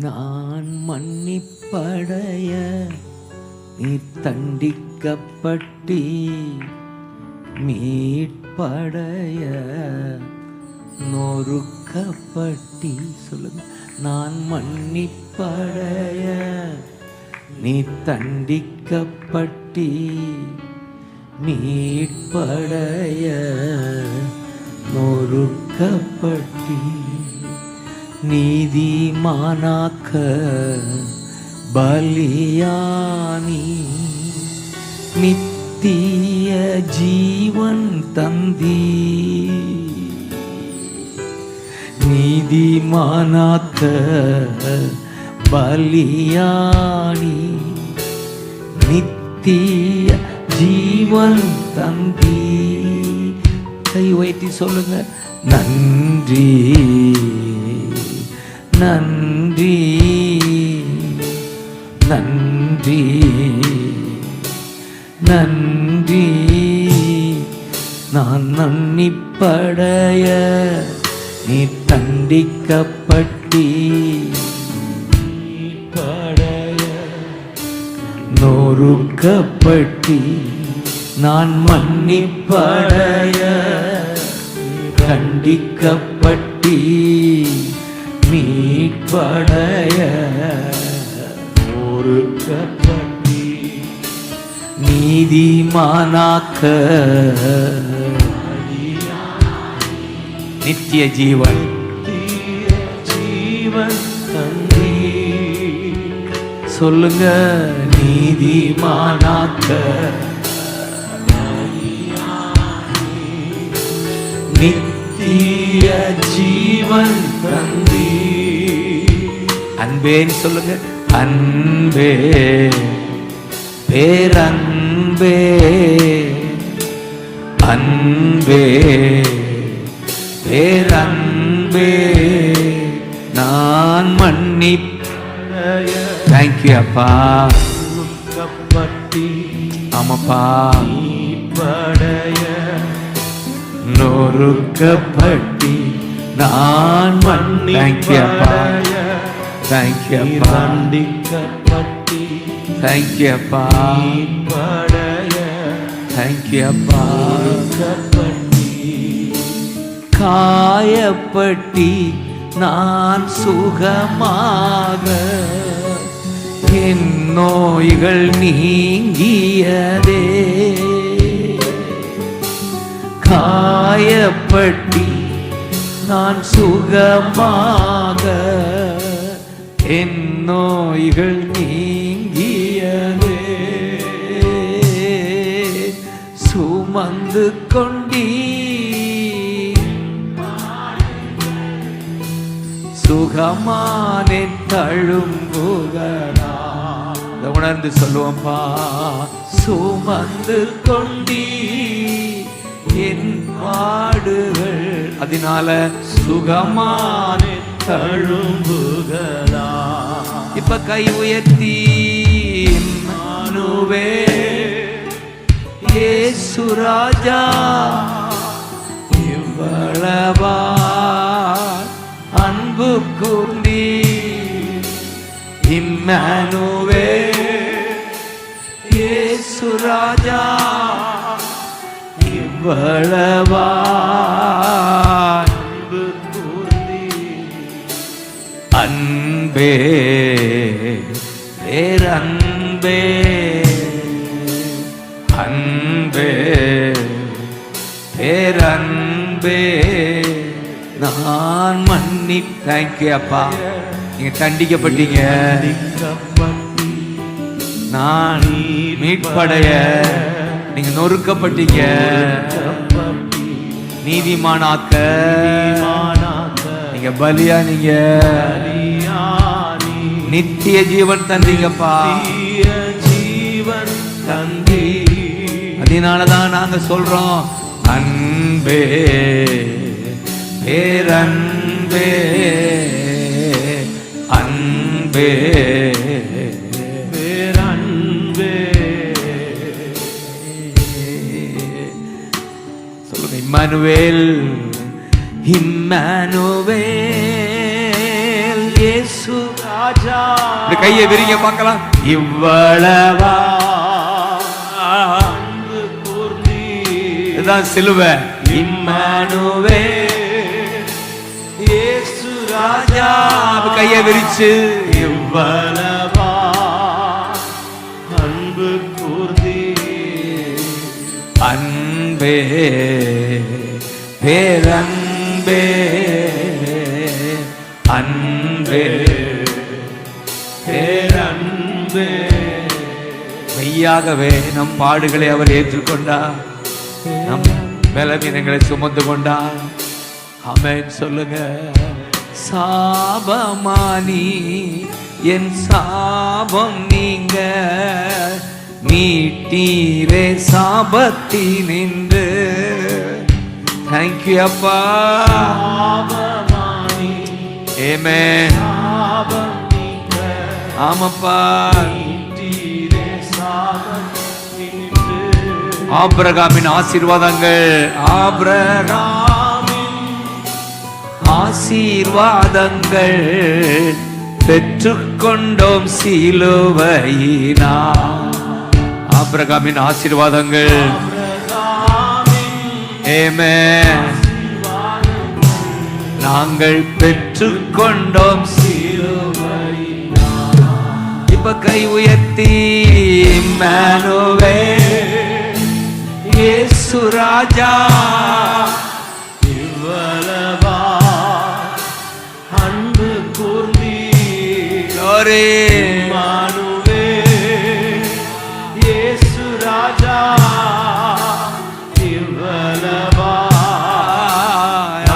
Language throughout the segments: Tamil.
நான் மன்னிப்படைய நீ தண்டிக்கப்பட்டி, மீட்படைய நொறுக்கப்பட்டி. சொல்லுங்க. நான் மன்னிப்படைய நீ தண்டிக்கப்பட்டி, மீட்படைய நொறுக்கப்பட்டி. நீதிமானாக்க பலியானி, நித்திய ஜீவன் தந்தி. நீதிமானாக்க பலியானி, நித்திய ஜீவன் தந்தி. கை உயர்த்தி சொல்லுங்க. நன்றி நன்றி நன்றி நன்றி. நான் மன்னிப்படைய நீ தண்டிக்கப்பட்டி, படைய நொறுக்கப்பட்டி. நான் மன்னிப்படைய தண்டிக்கப்பட்டி, மீட்படைய நொறுக்கப்பட்டி. நீதிமானாக்க நித்திய ஜீவன் தந்தி. சொல்லுங்க. நீதிமானாக்க நித்திய ஜீவன் தந்தி. அன்பேன்னு சொல்லுங்க. அன்பே பேரன்பே, அன்பே பேரன்பே. நான் மன்னிப்படைய. தேங்க்யூ அப்பா. ஆமாப்பா. படைய நொறுக்கப்பட்டி. நான் தேங்க்யூ அப்பா. தேங்க்யூ அப்பா. தேங்க்யூ அப்பா. தேங்க்யூ அப்பா. காயப்பட்டி நான் சுகமாக, என் நோய்கள் நீங்கியதே. காயப்பட்டி நான் சுகமாக, என் நோய்கள் நீங்கியதே. சுமந்து கொண்டீ சுகமானே தழும்புகளா. உணர்ந்து சொல்லுவோம்பா. சுமந்து கொண்டீ என் பாடுகள், அதனால சுகமானே தழும்புகளா. இப்ப கை உயர்த்தி மனுவே இயேசு ராஜா இவ்வளவா அன்பு கூர்ந்தி. இம்மானுவே இயேசு ராஜா இவ்வளவா அன்பு கூர்ந்தி. அன்பே பேரன்பே, அன்பே பேரன்பே. நான் மன்னி. தேங்க்யூ அப்பா. நீங்க தண்டிக்கப்பட்டீங்க, நான் மீட்படைய. நீங்க நொறுக்கப்பட்டீங்க, நீதிமானாக்க. நீங்க பலியா, நீங்க நித்திய ஜீவன் தந்தீங்கப்பா. ஜீவன் தந்தி. அதனாலதான் நாங்க சொல்றோம் அன்பே பேரன்பே, அன்பே பேரன்பே. சொல்லுங்க. இம்மானுவேல் இம்மானுவேல் இயேசு இப்படி கையை விரிங்க பார்க்கலாம். இவ்வளவா இதுதான் சிலுவை. இம்மானுவே இயேசு ராஜா. கையை விரிச்சு இவ்வளவா அன்பு கூர்ந்தீ. அன்பே பேரன்பே அன்பே பேரன்பே. மெய்யாகவே நம் பாடுகளை அவர் ஏற்றுக்கொண்டார், நம் பலவீனங்களை சுமந்து கொண்டார். ஆமென் சொல்லுங்க. சாபமானி என் சாபம் நீங்க மீட்டீரே சாபத்தினின்று. தேங்க்யூ அப்பா. ஆமென். ஆமாப்பா. ஆபிரகாமின் ஆசீர்வாதங்கள், ஆபிரகாமின் ஆசீர்வாதங்கள் பெற்றுக்கொண்டோம் சிலுவையினா. ஆபிரகாமின் ஆசீர்வாதங்கள். ஆமென். நாங்கள் பெற்றுக்கொண்டோம் சிலுவையினா. இப்ப கை உயர்த்தி இம்மானுவே இயேசு ராஜா. இவ்வளவா அன்பு கூர்ந்தீரே. இம்மானுவே இயேசு ராஜா. இவ்வளவா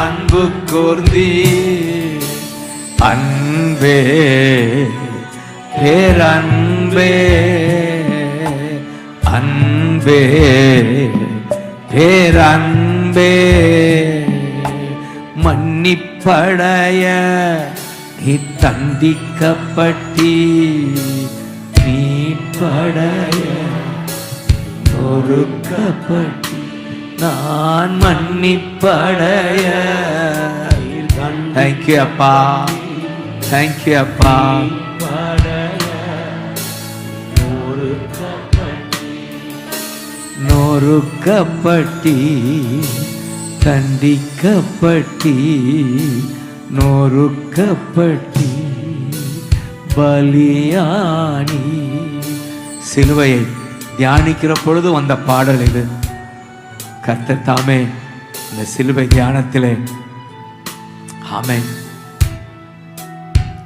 அன்பு கூர்ந்தீ. அன்பே பேரன்பே அன்பே பேரன்பே. மன்னிப்படைய நீ தண்டிக்கப்பட்டி, மீட்படைய ஒருக்கப்பட்டி. நான் மன்னிப்படைய. தேங்க்யூ அப்பா. தேங்க்யூ அப்பா. நொறுக்கப்பட்டி தண்டிக்கப்பட்டி நொறுக்கப்பட்டி பலியானி. சிலுவையை தியானிக்கிற பொழுது வந்த பாடல் இது. கர்த்தர் தாமே இந்த சிலுவை தியானத்திலே ஆமென்.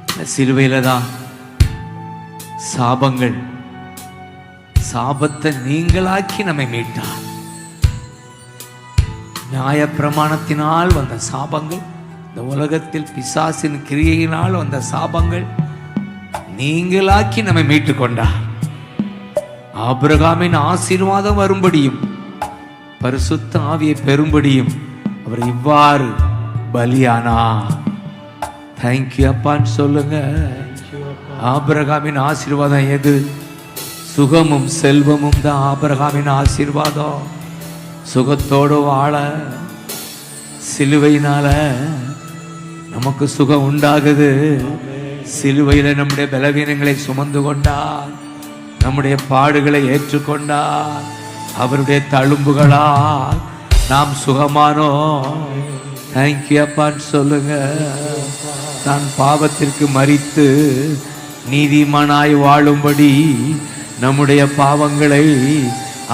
இந்த சிலுவையில தான் சாபங்கள், சாபத்தை நீங்களாக்கி நம்மை மீட்டார். நியாயப்பிரமாணத்தினால் வந்த சாபங்கள், இந்த உலகத்தில் பிசாசின் கிரியையினால் வந்த சாபங்கள் நீங்களாக்கி நம்மை மீட்டு கொண்டார். ஆபிரகாமின் ஆசீர்வாதம் வரும்படியும் பரிசுத்த ஆவியை பெறும்படியும் அவர் இவ்வாறு பலியானார். தேங்க்யூ அப்பான்னு சொல்லுங்க. ஆபிரகாமின் ஆசீர்வாதம் எது? சுகமும் செல்வமும் தான் ஆபிரகாமின் ஆசீர்வாதம். சுகத்தோடு வாழ சிலுவையினால நமக்கு சுகம் உண்டாகுது. சிலுவையில நம்முடைய பலவீனங்களை சுமந்து கொண்டார், நம்முடைய பாடுகளை ஏற்றுக்கொண்டார். அவருடைய தழும்புகளால் நாம் சுகமானோம். தேங்க்யூ அப்பான்னு சொல்லுங்க. நான் பாவத்திற்கு மரித்து நீதிமானாய் வாழும்படி நம்முடைய பாவங்களை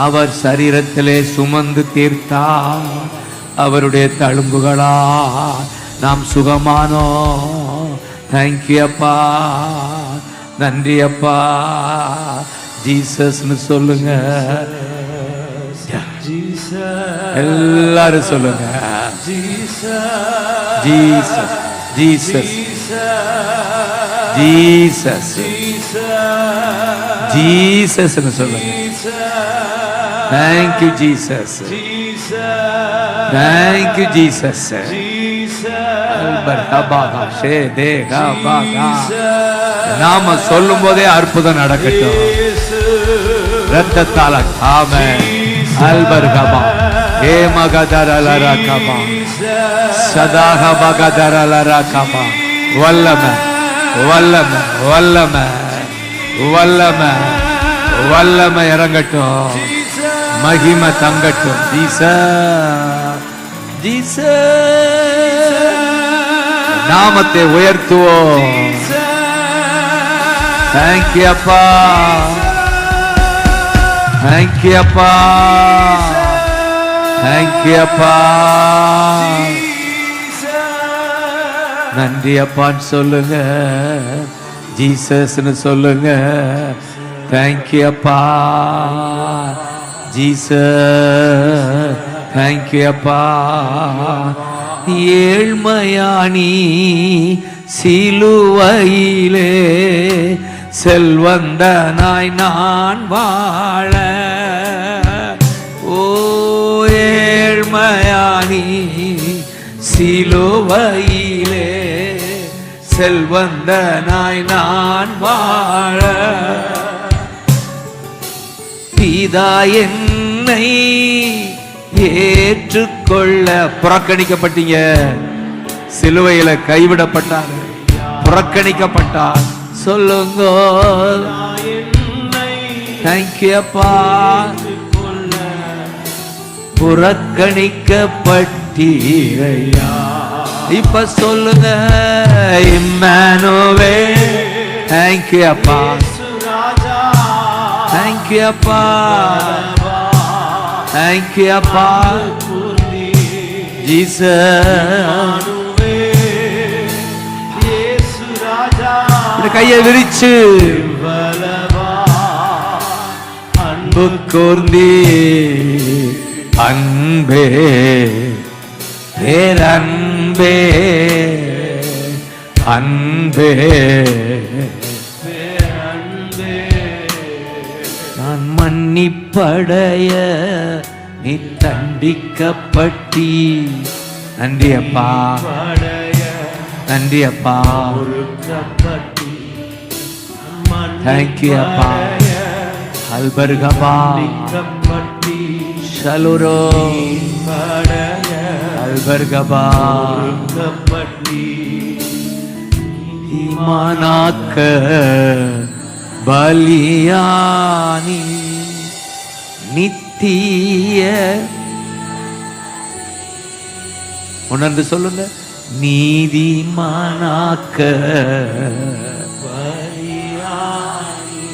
அவர் சரீரத்திலே சுமந்து தீர்த்தார். அவருடைய தழும்புகளா நாம் சுகமானோம். தேங்க்யூ அப்பா, நன்றி அப்பா. ஜீசஸ்னு சொல்லுங்க. எல்லாரும் சொல்லுங்க. ஜீசஸ் ஜீசஸ் ஜீசஸ் ஜீசஸ் ஜீசஸ்னு சொல்லுங்க. Thank you Jesus, thank you Jesus. நாம சொல்லும் போதே அற்புதம் நடக்கட்டும். ரத்தத்தால ஆமென். அல்பர்கபா ஏமகதரலரகபா சதாகபகதரலரகபா வல்லமை வல்லமை வல்லமை வல்லமை வல்லமை இறங்கட்டும், மகிமை தங்கட்டும். ஜீசஸ் ஜீசஸ் நாமத்தை உயர்த்துவோம். தேங்க்யூ அப்பா, தேங்க்யூ அப்பா, தேங்க்யூ அப்பா. நன்றி அப்பான்னு சொல்லுங்க, ஜீசஸ்னு சொல்லுங்க. தேங்க்யூ அப்பா ஜீசஸ், தேங்க்யூ அப்பா. ஏழ்மையானி சிலுவையிலே செல்வந்தனாய் நான் வாழ, ஓ ஏழ்மையானி சிலுவையிலே செல்வந்தனாய் நான் வாழ, பிதா என்னை ஏற்றுக்கொள்ள. புறக்கணிக்கப்பட்டீங்க, சிலுவையில கைவிடப்பட்டார், புறக்கணிக்கப்பட்டார். சொல்லுங்க தேங்க்யூ அப்பா. புறக்கணிக்கப்பட்டீரையா, இப்ப சொல்லுங்க இம்மானுவேல். தேங்க்யூ அப்பா, தேங்க்யூ அப்பா, தேங்க்யூ அப்பா. ஜீசஸ் கையை விரிச்சு அன்பு கூர்ந்தி, அன்பே பேரன்பே அன்பே நான் மன்னிப்படைய நீ தண்டிக்கப்பட்டி. நன்றி அப்பா, நன்றி அப்பா. தேங்க்யூ அப்பா. அல்பர்கபா ஷலுரோ அல்பர்கபா இமானாக்க பலியானி நித்திய. உணர்ந்து சொல்லுங்க, நீதிமானாக்க பலியானி.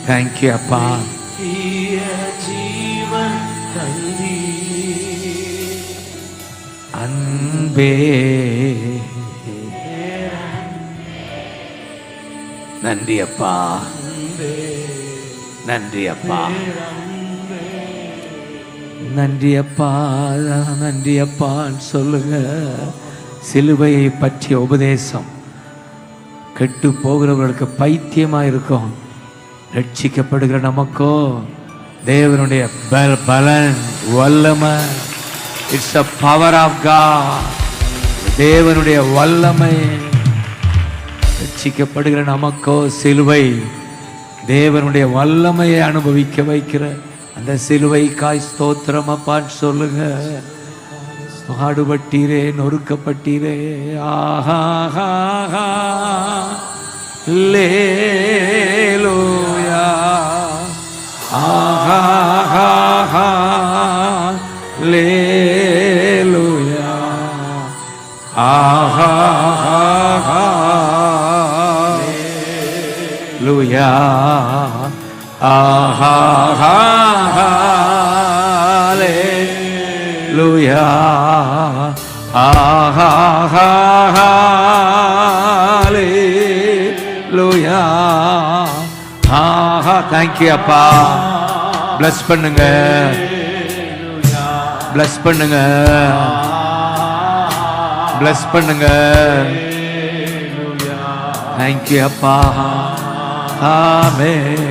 தேங்க்யூ அப்பா. ஜீவன் தந்தி அன்பே நன்றி அப்பா, நன்றி அப்பா, நன்றி அப்பா, நன்றி அப்பான்னு சொல்லுங்க. சிலுவையை பற்றிய உபதேசம் கெட்டு போகிறவர்களுக்கு பைத்தியமா இருக்கும். ரட்சிக்கப்படுகிற நமக்கோ தேவனுடைய பலன் வல்லமை. It's a power of God. தேவனுடைய வல்லமை. ரட்சிக்கப்படுகிற நமக்கோ சிலுவை தேவனுடைய வல்லமையை அனுபவிக்க வைக்கிற அந்த சிலுவைக்காய் ஸ்தோத்திரம் அப்பான்னு சொல்லுங்க. பாடுபட்டீரே, நொறுக்கப்பட்டீரே. ஆஹா லேலூயா, ஆஹா லேலூயா, ஆஹா லேலூயா, ஆஹா லேலூயா, ஆஹா லேலூயா, ஆஹா. தேங்க்யூ அப்பா. பிளஸ் பண்ணுங்க, பிளஸ் பண்ணுங்க, பிளஸ் பண்ணுங்க. தேங்க்யூ அப்பா. ஆமென்.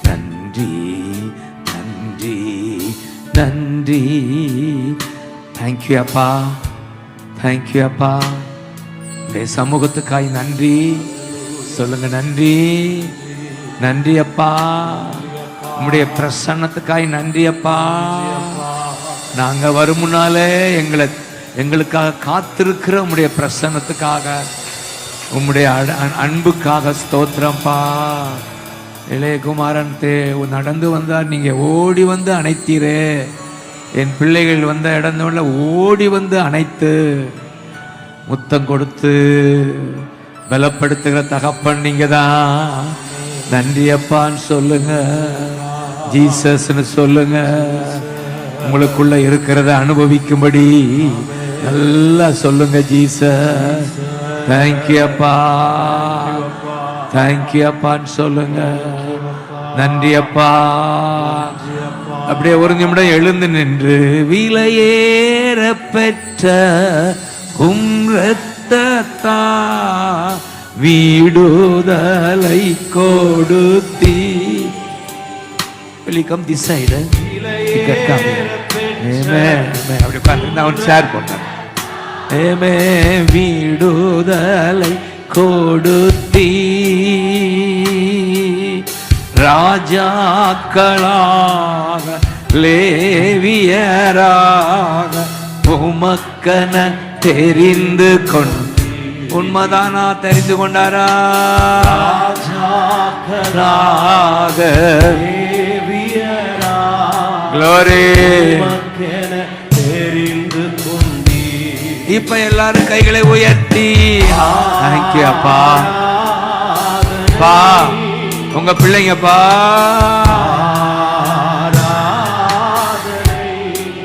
நன்றி நன்றி நன்றி. தேங்க்யூ அப்பா, தேங்க்யூ அப்பா. உடைய சமூகத்துக்காய் நன்றி சொல்லுங்க. நன்றி நன்றி அப்பா. உம்முடைய பிரசன்னத்துக்காய் நன்றி அப்பா. நாங்க வரும் முன்னாலே எங்களுக்காக காத்திருக்கிற உம்முடைய பிரசன்னத்துக்காக, உம்முடைய அன்புக்காக ஸ்தோத்திரம்பா. இளையகுமாரன் நடந்து வந்தார், நீங்க ஓடி வந்து அணைத்தீரே. என் பிள்ளைகள் வந்த இடத்துல ஓடி வந்து அணைத்து முத்தம் கொடுத்து பலப்படுத்துகிற தகப்பன் நீங்க தான். நன்றி அப்பான்னு சொல்லுங்க, ஜீசஸ்ன்னு சொல்லுங்க. உங்களுக்குள்ள இருக்கிறத அனுபவிக்கும்படி நல்லா சொல்லுங்க, ஜீசஸ். தேங்க்யூ அப்பா, தேங்க்யூ அப்பான்னு சொல்லுங்க. நன்றி அப்பா. அப்படியே ஒரு நிமிடம் எழுந்து நின்று, விலையேற பெற்ற உம் இரத்தத்தா விடுதலை கொடுத்தி. Will you come this side? அப்படி உட்கார்ந்து அவன் ஷேர் பண்ணான். விடுதலை கொடுத்தி ராஜாக்களாக லேவியராக உமக்கன தெரிந்து கொண்டு. உண்மைதானா? தெரிந்து கொண்டாரா? ராஜாக்களாக க்ளோரி தெரிந்து கொண்டீ. இப்ப எல்லாரும் கைகளை உயர்த்தி தேங்க்யூ அப்பா. பா உங்க பிள்ளைங்கப்பா,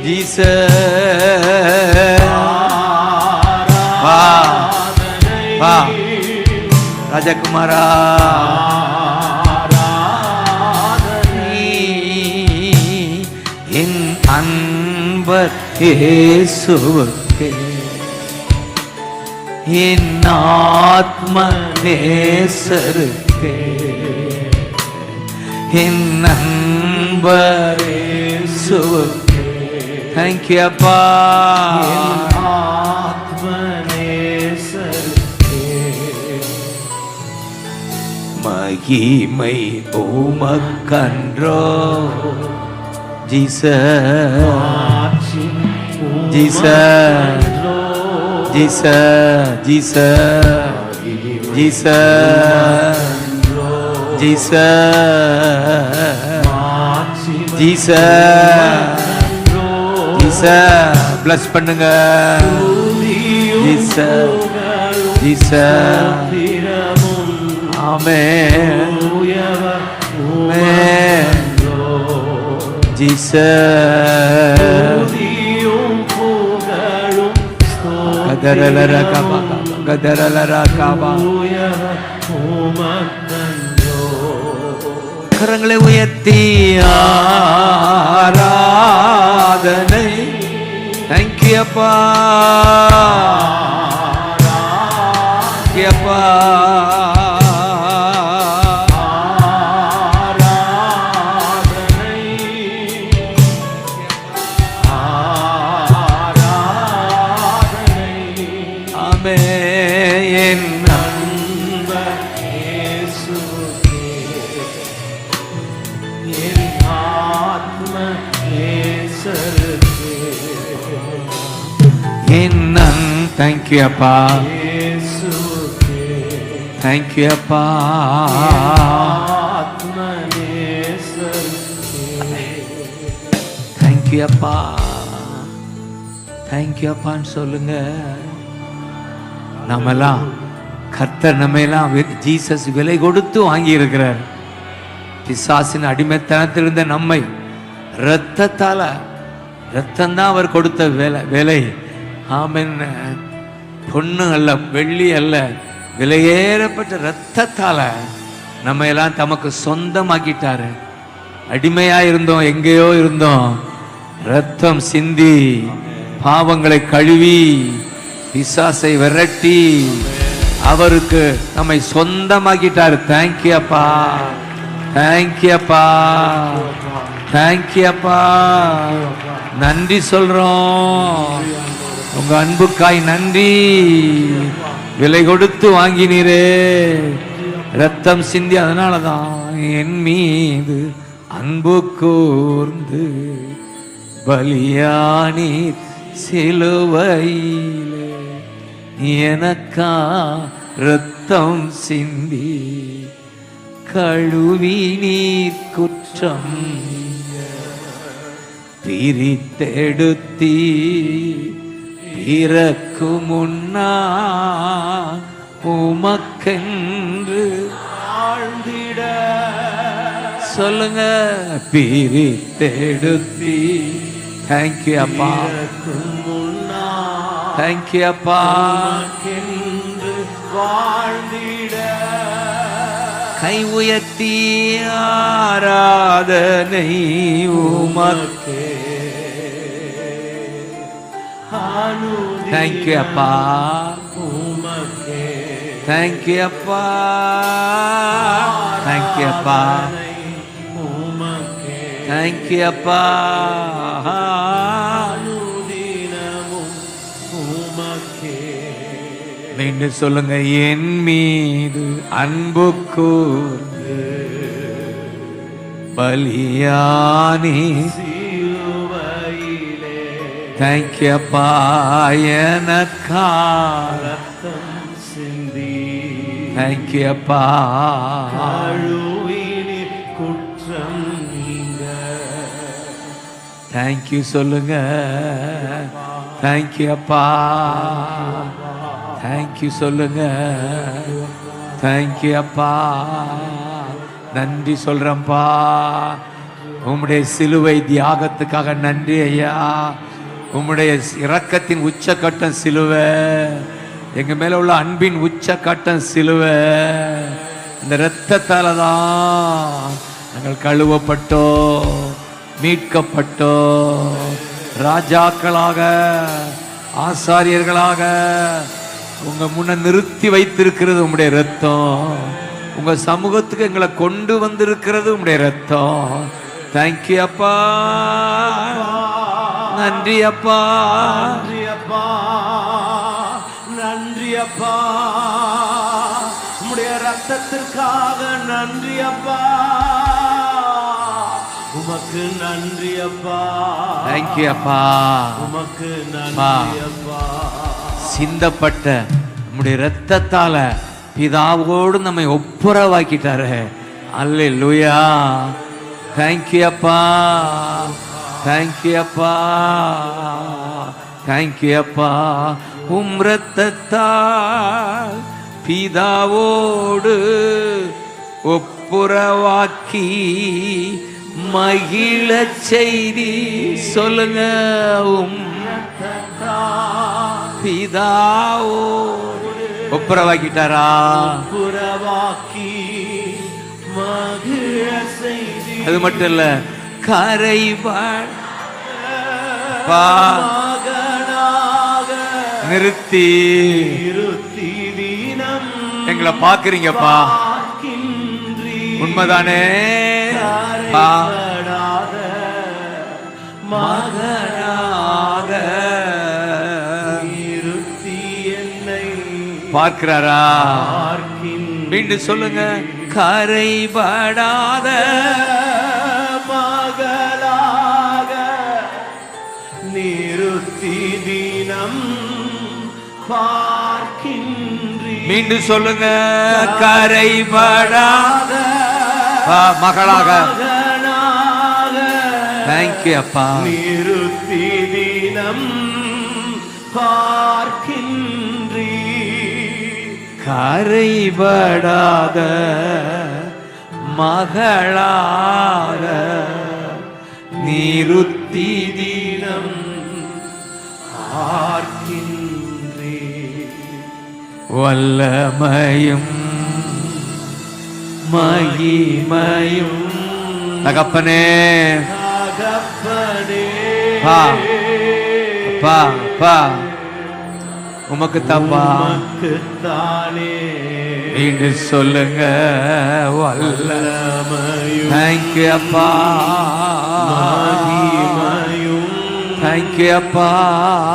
ஜீசஸ் பா பா ராஜகுமாரா. என் அன்பர் இயேசுவுக்கே, என் ஆத்ம நேசருக்கே, என் அன்பர் இயேசுவுக்கே. தேங்க்யூ அப்பா. ஆத்ம நேசருக்கே மகிமை உமக்கன்றோ. Jesus, Jesus, Jesus, Jesus, Jesus, Jesus, Jesus, bless பண்ணுங்க. Jesus, Jesus, Amen, Amen. Jesus, கரங்களை உயர்த்தி ஆராதனை. தேங்க்யூ அப்பா, அப்பா. Thank you, Appa. Thank you, Appa. Thank you, Appa. Thank you, Appa. சொல்லுங்க. நம்மெல்லாம் கர்த்தர் நம்மெல்லாம் ஜீசஸ் விலை கொடுத்து வாங்கி இருக்கிறார். பிசாசின் அடிமைத்தனத்திலிருந்த நம்மை இரத்தத்தால, இரத்தம் தான் அவர் கொடுத்த விலை. ஆமென். பொண்ணு அல்ல, வெள்ளி அல்ல, விலையேறப்பட்ட இரத்தத்தால நம்ம எல்லாம் தமக்கு சொந்தமாக்கிட்டாரு. அடிமையா இருந்தோம், எங்கேயோ இருந்தோம். இரத்தம் சிந்தி பாவங்களை கழுவி பிசாசை விரட்டி அவருக்கு நம்மை சொந்தமாக்கிட்டாரு. தேங்க்யூ அப்பா, தேங்க்யூ அப்பா, தேங்க்யூ அப்பா. நன்றி சொல்றோம். உங்க அன்புக்காய் நன்றி. விலை கொடுத்து வாங்கினீரே, ரத்தம் சிந்தி. அதனாலதான் என் மீது அன்பு கூர்ந்து பலியானீர் சிலுவையிலே எனக்கா இரத்தம் சிந்தி கழுவி நீர் குற்றம் பிரித்தெடுத்தி பிறக்கு முன்னா உமக்கென்று வாழ்ந்திட சொல்லுங்க. பிரித்தெடுத்தி. தேங்க்யூ அப்பா, தேங்க்யூ அப்பா. வாழ்ந்திட கை உயர்த்தி ஆராதனை உமக்கே. தேங்க்யூ அப்பா, உமக்கே தேங்க்யூ அப்பா, தேங்க்யூ அப்பா, உமக்கே தேங்க்யூ அப்பா. அனுதினமும் உமக்கே. மீண்டும் சொல்லுங்க. என் மீது அன்பு கூர்ந்து பலியானி சிலுவையிலே தேங்க்யூ அப்பா. எனக்கா ரத்தம் சிந்தி தேங்க்யூ அப்பா. கழுவி நீர் குற்றம் நீங்க. தேங்க்யூ சொல்லுங்க. தேங்க்யூ அப்பா, தேங்க்யூ சொல்லுங்க. தேங்க்யூ அப்பா, நன்றி சொல்றேன்ப்பா. உம்முடைய சிலுவை தியாகத்துக்காக நன்றி ஐயா. உம்முடைய இரக்கத்தின் உச்சக்கட்டம் சிலுவை, எங்க மேல உள்ள அன்பின் உச்சக்கட்டம் சிலுவை. இந்த இரத்தத்தால தான் நாங்கள் கழுவப்பட்டோம், மீட்கப்பட்டோம். ராஜாக்களாக ஆசாரியர்களாக உங்க முன்ன நிறுத்தி வைத்திருக்கிறது உம்முடைய ரத்தம். உங்க சமூகத்துக்கு எங்களை கொண்டு வந்திருக்கிறது உம்முடைய ரத்தம். தேங்க்யூ அப்பா, நன்றி அப்பா, நன்றி அப்பா, நன்றி அப்பா. உம்முடைய ரத்தத்திற்காக நன்றி அப்பா. உமக்கு நன்றி அப்பா. தேங்க்யூ அப்பா. உமக்கு நன்றி அப்பா. சிந்தப்பட்ட நம்முடைய இரத்தத்தால பிதாவோடு நம்மை ஒப்புரவாக்கிட்டாரு. அல்லேலூயா. தேங்க்யூ அப்பா, தேங்க்யூ அப்பா, தேங்க்யூ அப்பா. உம் இரத்தத்தால் பிதாவோடு ஒப்புரவாக்கி மகிழ செய்தி. சொல்லுங்க. உம் பிதாவோடு ஒப்புரவாக்கிட்டாரா? புறவாக்கி மகிழ செய்தி. அது மட்டும் இல்ல, கரை மகனாக நிறுத்தி இருத்தி தினம் எங்களை பாக்குறீங்கப்பா. உண்மைதானே? கரைபடாத மகனாக இருத்தி என்னை பார்க்கிறாரா? பார்க்கின்ற மீண்டும் சொல்லுங்க. கரைபடாத மகளாக நிறுத்தி தினம் பார்க்கின்றி. மீண்டும் சொல்லுங்க. கரைபடாத மகளாக. தேங்க்யூ அப்பா. நிறுத்தி தினம் பார்க்கின்றி. கரைபடாத மகளாக நிறுத்தி தினம் பார்க்கின்றி. வல்லமையும் மகிமையும் தகப்பனே. தகப்பனே பா பா பா உமக்கு தப்பா. உமக்குத்தானே மீண்டும் சொல்லுங்க. வல்லமையும் தேங்க்யூ அப்பா, மகிமையும் தேங்க்யூ அப்பா,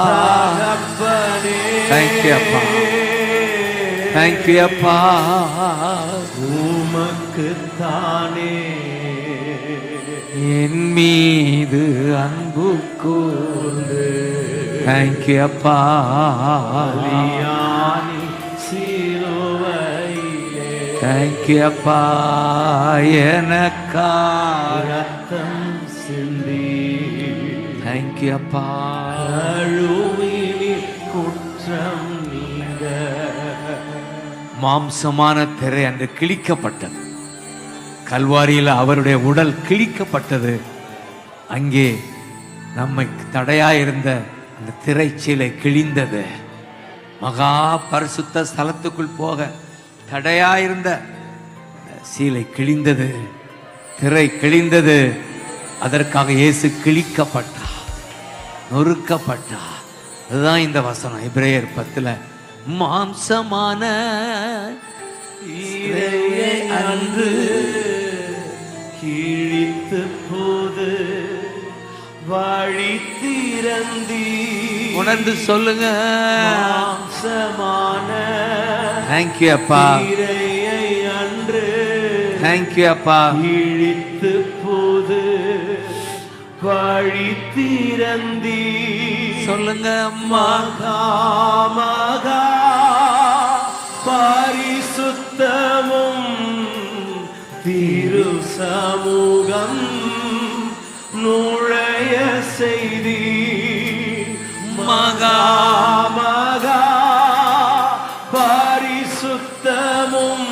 தகப்பனே தேங்க்யூ அப்பா, தேங்க்யூ அப்பா. உமக்குத்தானே என் மீது அன்பு கூர்ந்து தேங்க்யூ அப்பா. பலியானி சிலுவையிலே தேங்க்யூ அப்பா. எனக்கா ரத்தம் சிந்தி தேங்க்யூ அப்பா. அழுவினி குற்றம் நீங்க மாம்சமான திரை அன்று கிழிக்கப்பட்டது. கல்வாரியில் அவருடைய உடல் கிழிக்கப்பட்டது. அங்கே நம்மை தடையாயிருந்த அந்த திரைச்சீலை கிழிந்தது. மகா பரிசுத்த ஸ்தலத்துக்குள் போக தடையாயிருந்த சீலை கிழிந்தது, திரை கிழிந்தது. அதற்காக இயேசு கிழிக்கப்பட்டார், நொறுக்கப்பட்டார். அதுதான் இந்த வசனம் எபிரேயர் 10. மாம்சமான இறையை அன்று கிழித்து போது வழி திறந்தி உணர்ந்து சொல்லுங்க. மாம்சமான தேங்க்யூ அப்பா. இறையை அன்று தேங்க்யூ அப்பா. கிழித்து போது வழி திறந்தி சொல்லுங்க. மகா மகா பரிசுத்தமும் திரு சமூகம் நுழைய செய்தி மகா மகா பரிசுத்தமும்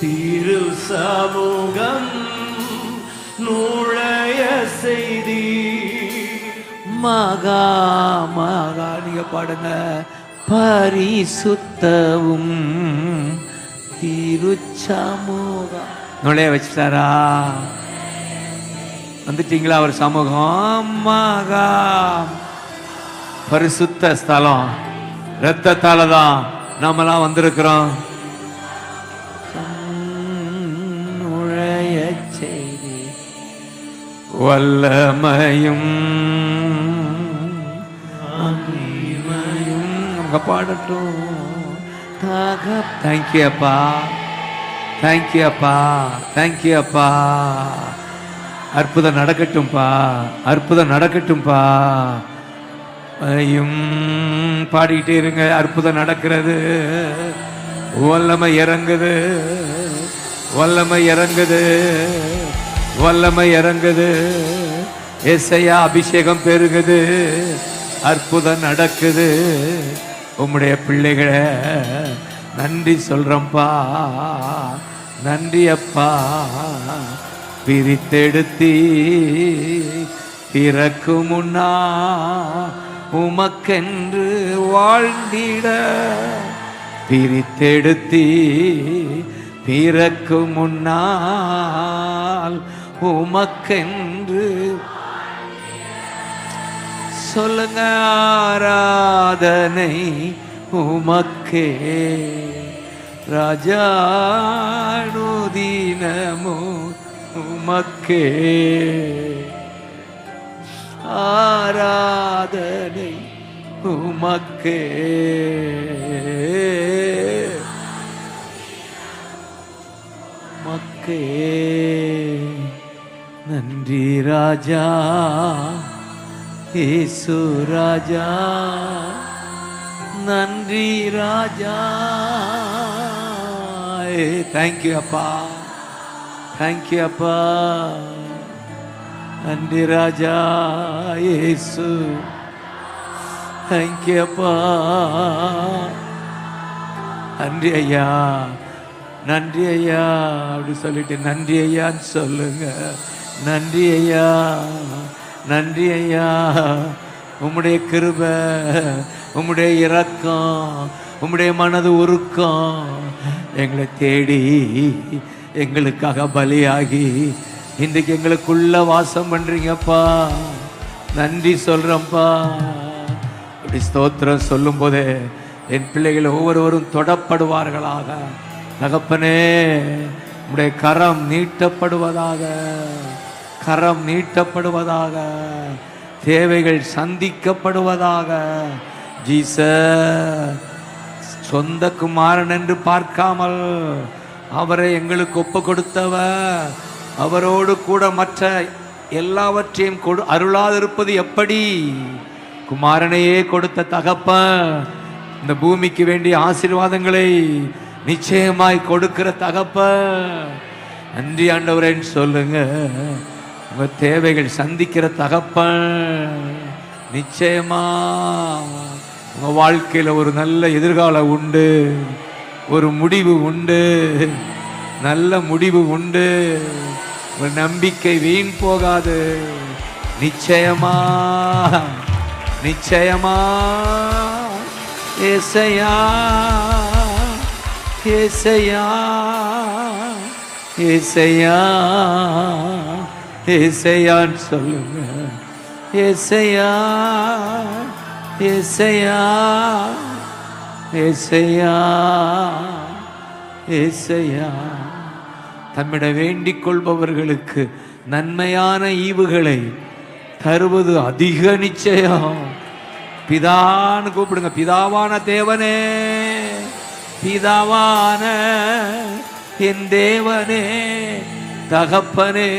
திரு சமூகம் நுழைய செய்தி மகா மகா நீங்க பாடுங்க. பரிசுத்தவும் திருச்சமூகம் நுழைய வச்சுட்டாரா? வந்துட்டீங்களா அவர் சமூகம்? மகா பரிசுத்த ஸ்தலம். இரத்தத்தால தான் நாமெல்லாம் வந்திருக்கிறோம். நுழைய செய்தி வல்லமையும் நமக்கு பாடட்டும். தேங்க்யூ அப்பா. தேங்க்யூ அப்பா. தேங்க்யூ அப்பா. அற்புதம் நடக்கட்டும்பா. அற்புதம் நடக்கட்டும்பா. ஐயும் பாடிக்கிட்டே இருங்க. அற்புதம் நடக்கிறது. வல்லமை இறங்குது. வல்லமை இறங்குது. வல்லமை இறங்குது. ஏசையா அபிஷேகம் பெருகுது. அற்புதம் நடக்குது. உம்முடைய பிள்ளைகளை நன்றி சொல்றப்பா. நன்றி அப்பா. பிரித்தெடுத்தி பிறக்கு முன்னா உமக்கென்று வாழ்ந்திட. பிரித்தெடுத்தி பிறக்கு முன்னால் உமக்கென்று சொல்லுங்க. ஆராதனை உமக்கே ராஜானுதினமோ உமக்கே. ஆராதனை உமக்கே. மக்கே நன்றி ராஜா. இயேசு ராஜா. நன்றி ராஜா. தேங்க்யூ அப்பா. தேங்க்யூ அப்பா. நன்றி ராஜா இயேசு. தேங்க்யூ அப்பா. நன்றி ஐயா. நன்றி ஐயா அப்படி சொல்லிட்டு நன்றி ஐயான்னு சொல்லுங்க. நன்றி ஐயா. நன்றி ஐயா. உம்முடைய கிருபை, உம்முடைய இரக்கம், உம்முடைய மனது உருக்கம் எங்களை தேடி எங்களுக்காக பலியாகி இன்றைக்கு எங்களுக்குள்ள வாசம் பண்றீங்கப்பா. நன்றி சொல்றேன்ப்பா. அப்படி ஸ்தோத்திரம் சொல்லும் போதே என் பிள்ளைகள் ஒவ்வொருவரும் தொடப்படுவார்களாக. தகப்பனே உம்முடைய கரம் நீட்டப்படுவதாக. கரம் நீட்டப்படுவதாக. தேவைகள் சந்திக்கப்படுவதாக. ஜீசஸ் சொந்த குமாரன் என்று பார்க்காமல் அவரை எங்களுக்கு ஒப்பு கொடுத்தவர், அவரோடு கூட மற்ற எல்லாவற்றையும் அருளாதிருப்பது எப்படி? குமாரனையே கொடுத்த தகப்பன் இந்த பூமிக்கு வேண்டிய ஆசீர்வாதங்களை நிச்சயமாய் கொடுக்கிற தகப்பன். நன்றி ஆண்டவரேன்னு சொல்லுங்க. உங்க தேவைகள் சந்திக்கிற தகப்பன். நிச்சயமா உங்க வாழ்க்கையில ஒரு நல்ல எதிர்காலம் உண்டு, ஒரு முடிவு உண்டு, நல்ல முடிவு உண்டு. ஒரு நம்பிக்கை வீண் போகாது. நிச்சயமா நிச்சயமா ஏசையா ஏசையா ஏசையா ஏசையான்னு சொல்லுங்க. ஏசையா ஏசையா ஏசையா ஏசையா. தம்மிடம் வேண்டிக் கொள்பவர்களுக்கு நன்மையான ஈவுகளை தருவது அதிக நிச்சயம். பிதான்னு கூப்பிடுங்க. பிதாவான தேவனே, பிதாவான என் தேவனே, தகப்பனே,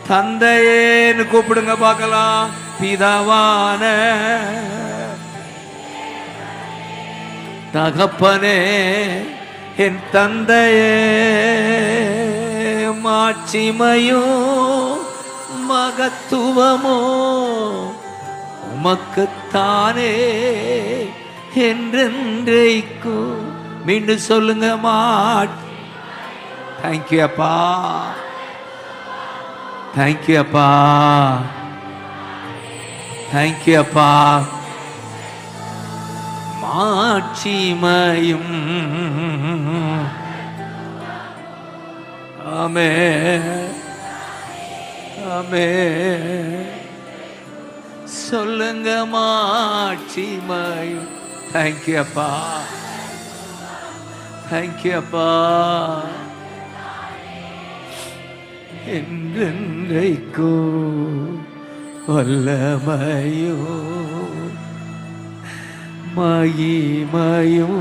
தந்தையேன்னு கூப்பிடுங்க பார்க்கலாம். பிதாவான தகப்பனே, என் தந்தையே, மாட்சிமையோ மகத்துவமோ உமக்குத்தானே என்றென்றைக்கும். மீண்டும் சொல்லுங்க. தேங்க்யூ அப்பா, தேங்க்யூ அப்பா, தேங்க்யூ அப்பா. மாட்சிமையும் ஆமே ஆமே சொல்லுங்க. மாட்சிமையும். தேங்க்யூ அப்பா, தேங்க்யூ அப்பா. என்றென்றைக்கோ வல்லமையோ மகிமையோ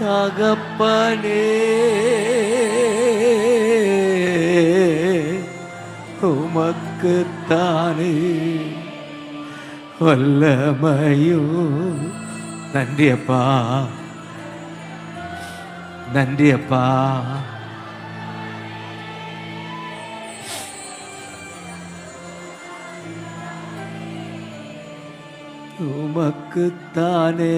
தகப்பனே உமக்குத்தானே வல்லமையோ. நன்றி அப்பா, நன்றி அப்பா. உமக்குத்தானே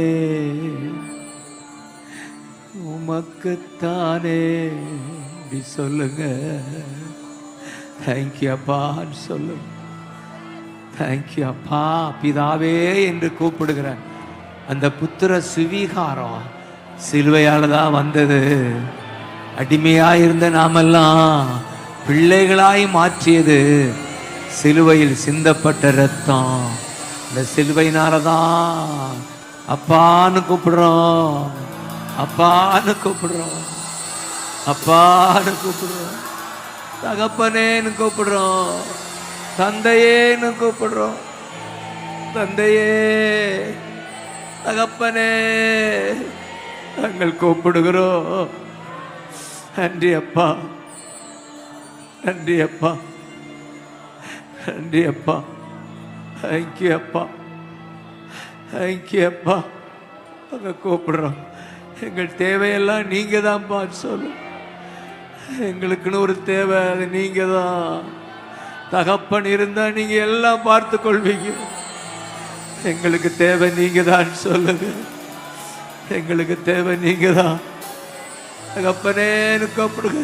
உமக்குத்தானே. இப்படி சொல்லுங்க. தேங்க்யூ அப்பான்னு சொல்லுங்க. தேங்க்யூ அப்பா. பிதாவே என்று கூப்பிடுகிற அந்த புத்திர சுவீகாரம் சிலுவையால் தான் வந்தது. அடிமையாயிருந்த நாமெல்லாம் பிள்ளைகளாய் மாற்றியது சிலுவையில் சிந்தப்பட்ட ரத்தம். இந்த சிலுவையினாலதான் அப்பான்னு கூப்பிடுறோம், அப்பான்னு கூப்பிடுறோம், அப்பான்னு கூப்பிடுறோம், தகப்பனேன்னு கூப்பிடுறோம், தந்தையேன்னு கூப்பிடுறோம். தந்தையே, தகப்பனே நாங்கள் கூப்பிடுகிறோம். நன்றி அப்பா, நன்றி அப்பா, நன்றி அப்பா. தேங்க்யூ அப்பா, தேங்க்யூ அப்பா. அங்கே கூப்பிடுறோம். எங்கள் தேவையெல்லாம் நீங்கள் தான்ப்பா சொல்லு. எங்களுக்குன்னு ஒரு தேவை, அது நீங்கள் தான். தகப்பன் இருந்தால் நீங்கள் எல்லாம் பார்த்து கொள்வீங்க. எங்களுக்கு தேவை நீங்கள் தான் சொல்லுங்க. எங்களுக்கு தேவை நீங்கள் தான். தகப்பனேன்னு கூப்பிடுங்க.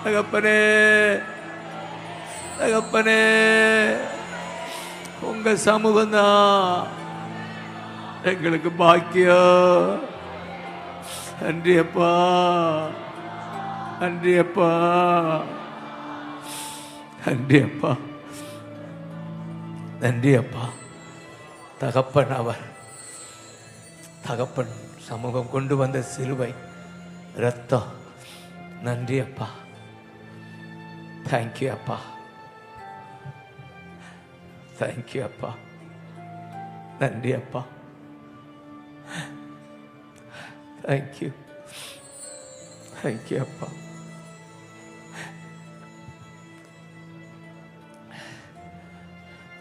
தகப்பனே, தகப்பனே, உங்க சமூகம் தான் எங்களுக்கு பாக்கியம். நன்றி அப்பா, நன்றி அப்பா, நன்றி அப்பா, நன்றி அப்பா. தகப்பன் அவர், தகப்பன் சமூகம் கொண்டு வந்த சிலுவை ரத்தம். நன்றி அப்பா, தேங்க்யூ அப்பா, தேங்க்யூ அப்பா, நன்றி அப்பா, தேங்க்யூ, தேங்க்யூ அப்பா.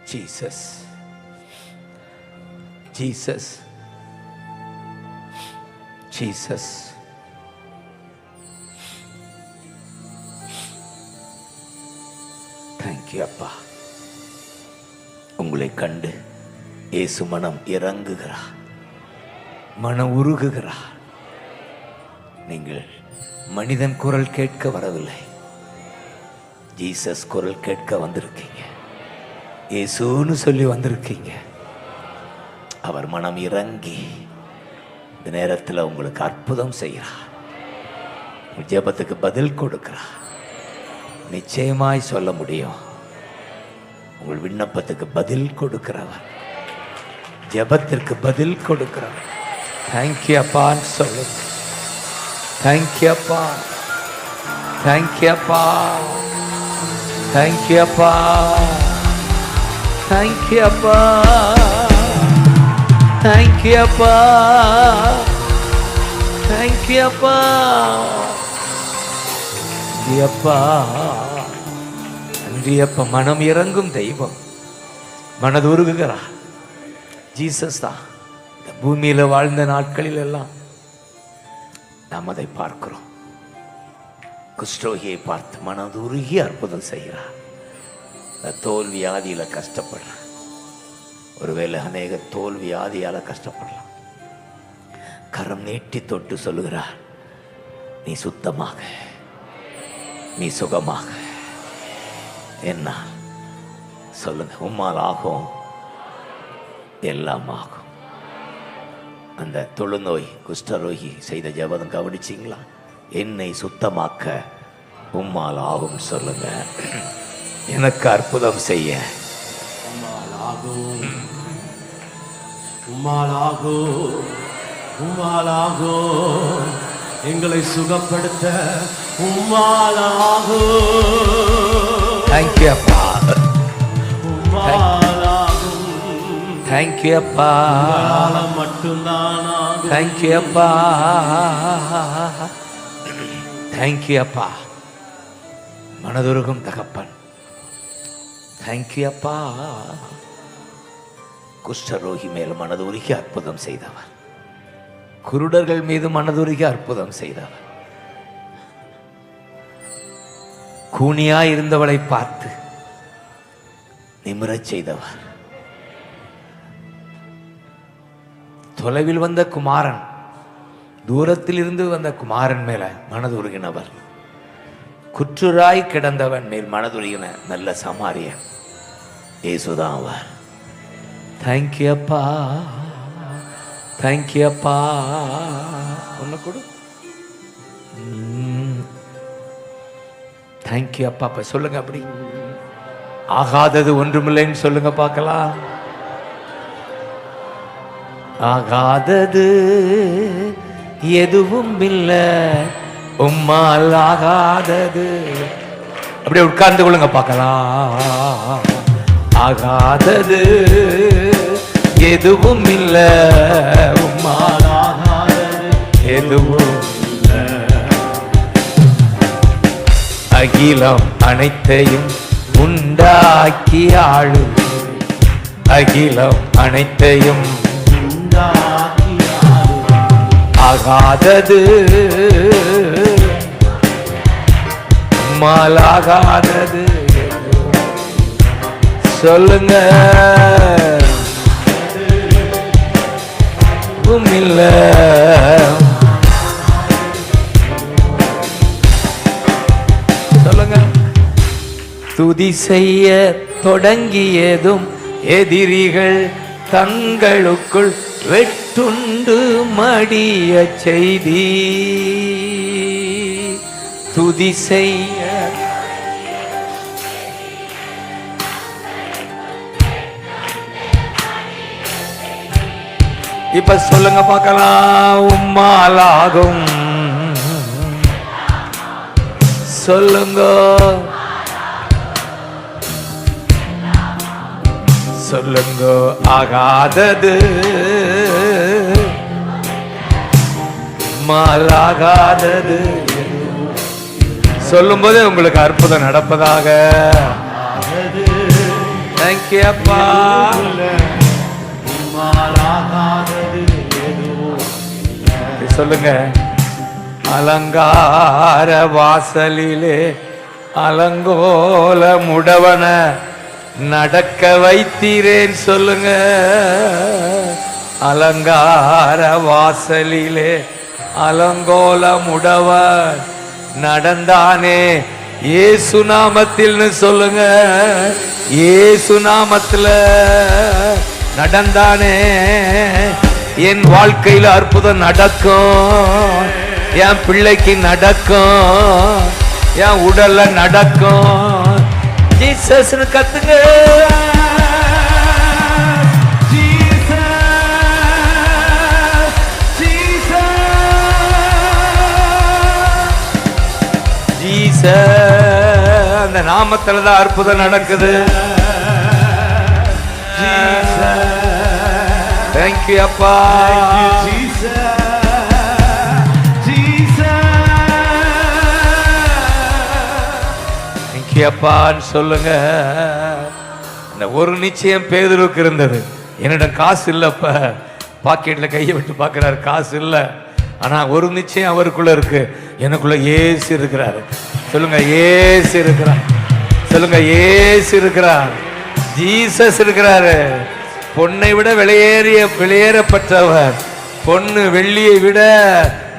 Jesus, Jesus, Jesus. தேங்க்யூ அப்பா. உங்களை கண்டு இயேசு மனம் இறங்குகிறார், மனம் உருகுகிறார். நீங்கள் மனிதன் குரல் கேட்க வரவில்லை, ஜீசஸ் குரல் கேட்க வந்திருக்கீங்க. இயேசுன்னு சொல்லி வந்திருக்கீங்க. அவர் மனம் இறங்கி இந்த நேரத்தில் உங்களுக்கு அற்புதம் செய்கிறார். உங்கள் ஜெபத்துக்கு பதில் கொடுக்கிறார். நிச்சயமாய் சொல்ல முடியும், உங்கள் விண்ணப்பத்துக்கு பதில் கொடுக்கிறவர், ஜெபத்திற்கு பதில் கொடுக்கிறவர். தேங்க்யூ அப்பான்னு சொல்லுங்க. தேங்க்யூ அப்பா, தேங்க்யூ அப்பா, தேங்க்யூ அப்பா, தேங்க்யூ அப்பா, தேங்க்யூ அப்பா, தேங்க்யூ அப்பா, அப்பா, நன்றி அப்பா. மனம் இறங்கும் தெய்வம், மனது உருகுகிறார். ஜீசஸ் தான். இந்த பூமியில வாழ்ந்த நாட்களில் எல்லாம் நாம் அதை பார்க்கிறோம். குஷ்டரோகியை பார்த்து மனது உருகி அற்புதம் செய்கிறார். தோல் வியாதியில கஷ்டப்படுறார். ஒருவேளை அநேக தோல் வியாதியால கஷ்டப்படலாம். கரம் நீட்டி தொட்டு சொல்லுகிறார், நீ சுத்தமாக, நீ சுகமாக. என்ன சொல்லுங்க, உம்மால் ஆகும், எல்லாம் ஆகும். அந்த தொழுநோய் குஷ்டரோகி செய்த ஜெபம் கவனிச்சிங்களா? என்னை சுத்தமாக்க உம்மால் ஆகும் சொல்லுங்க. எனக்கு அற்புதம் செய்ய உம்மால் ஆகும், உம்மால் ஆகும், உம்மால் ஆகும். எங்களை சுகப்படுத்த உம்மால் ஆகும். தேங்க்யூ அப்பா, உம்மால் ஆகும். தேங்க்யூ அப்பா, மட்டும்தான் ஆகும். தேங்க்யூ அப்பா, தேங்க்யூ அப்பா. மனதுருகும் தகப்பன், தேங்க்யூ அப்பா. குஷ்டரோகி மேல் மனதுருகி அற்புதம் செய்தவர், குருடர்கள் மீது மனதுருகி அற்புதம் செய்தவர், கூனியாய் இருந்தவளை பார்த்து நிமிரச் செய்தவர், தொலைவில் வந்த குமாரன், தூரத்தில் இருந்து வந்த குமாரன் மேல மனதுருகினவர், குற்றுராய் கிடந்தவன் மேல் மனதுருகின நல்ல சமாரியன் இயேசுதான் அவர். தேங்க்யூ அப்பா, தேங்க்யூ அப்பா. ஒன்று கொடு. தேங்க்யூ அப்பா. அப்ப சொல்லுங்க, அப்படி ஆகாதது ஒன்றுமில்லைன்னு சொல்லுங்க பார்க்கலாம். ஆகாதது எதுவும் இல்லை, உம்மால் ஆகாதது. அப்படியே உட்கார்ந்து கொள்ளுங்க பார்க்கலாம். ஆகாதது எதுவும் இல்லை, உம்மால் ஆகாதது எதுவும் இல்லை. அகிலம் அனைத்தையும் உண்டாக்கி ஆளும், அகிலம் அனைத்தையும் ஆகாதது உம்மால் ஆகாதது சொல்லுங்க. இல்ல சொல்லுங்க. துதி செய்ய தொடங்கியதும் எதிரிகள் தங்களுக்குள் வெட்டுண்டு மடிய செய்தி. துதி செய்ய இப்ப சொல்லுங்க பார்க்கலாம். உம்மாலாகும் சொல்லுங்க, சொல்லுங்க. ஆகாதது மாலாகாதது சொல்லும் போது உங்களுக்கு அற்புதம் நடப்பதாக. தேங்க்யூ அப்பா. உம்மாலாகாதது எதுவும் இல்லை. சொல்லுங்க. அலங்கார வாசலிலே அலங்கோல முடவன நடக்க வைத்தீரேன். சொல்லுங்க. அலங்கார வாசலிலே அலங்கோல முடவன் நடந்தானே இயேசு நாமத்தில்னு சொல்லுங்க. இயேசு நாமத்துல நடந்தானே. என் வாழ்க்கையில அற்புதம் நடக்கும். என் பிள்ளைக்கு நடக்கும். என் உடல்ல நடக்கும். ஜீசஸ்னு கத்துங்க. அந்த நாமத்துல தான் அற்புதம் நடக்குது. தேங்க்யூ அப்பா. தேங்க்யூ அப்பான்னு சொல்லுங்க. இந்த ஒரு நிச்சயம் பேதுருக்கு இருந்தது. என்னிடம் காசு இல்லப்ப. பாக்கெட்ல கையை விட்டு பார்க்கிறாரு, காசு இல்லை. ஆனா ஒரு நிச்சயம் அவருக்குள்ள இருக்கு. எனக்குள்ள இயேசு இருக்கிறாரு. சொல்லுங்க. இயேசு இருக்கிறார். சொல்லுங்க. இயேசு இருக்கிறார். ஜீசஸ் இருக்கிறாரு. பொன்னை விட வெளியேறப்பட்டவர். பொண்ணு வெள்ளியை விட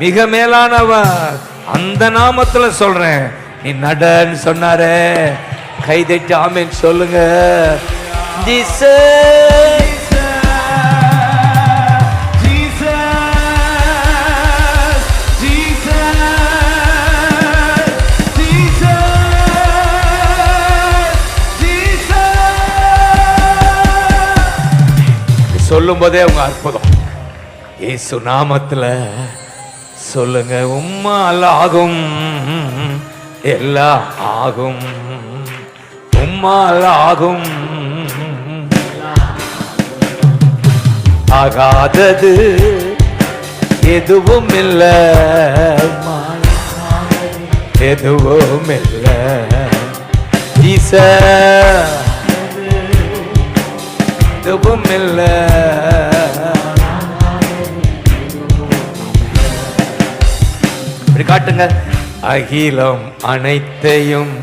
மிக மேலானவர். அந்த நாமத்துல சொல்றேன். நீ நடன்னு சொன்னாரே. கைதட்டி ஆமென் சொல்லுங்க. ஜீசஸ். சொல்லும் போதே உங்க அற்புதம். இயேசு நாமத்துல சொல்லுங்க. உம்மால் ஆகும் எல்லாம் ஆகும். உம்மால் ஆகும். ஆகாதது எதுவும் இல்லை. எதுவும் இல்லை. ஜீசஸ் எதுவும் இல்லை. இப்படி காட்டுங்க. அகிலம் அனைத்தையும்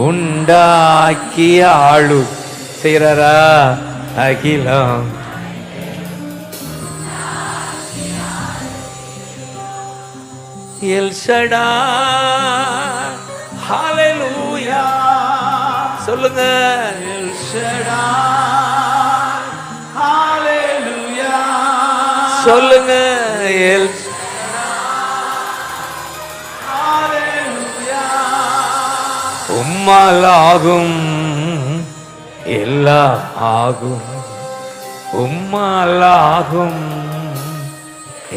உண்டாக்கி ஆளு செய்யறா. அகிலம் எல் ஷடாய். ஹல்லேலூயா சொல்லுங்க. எல் ஷடாய். ஹல்லேலூயா சொல்லுங்க. எல் உம்மால் ஆகும் எல்லாம் ஆகும். உம்மால் ஆகும்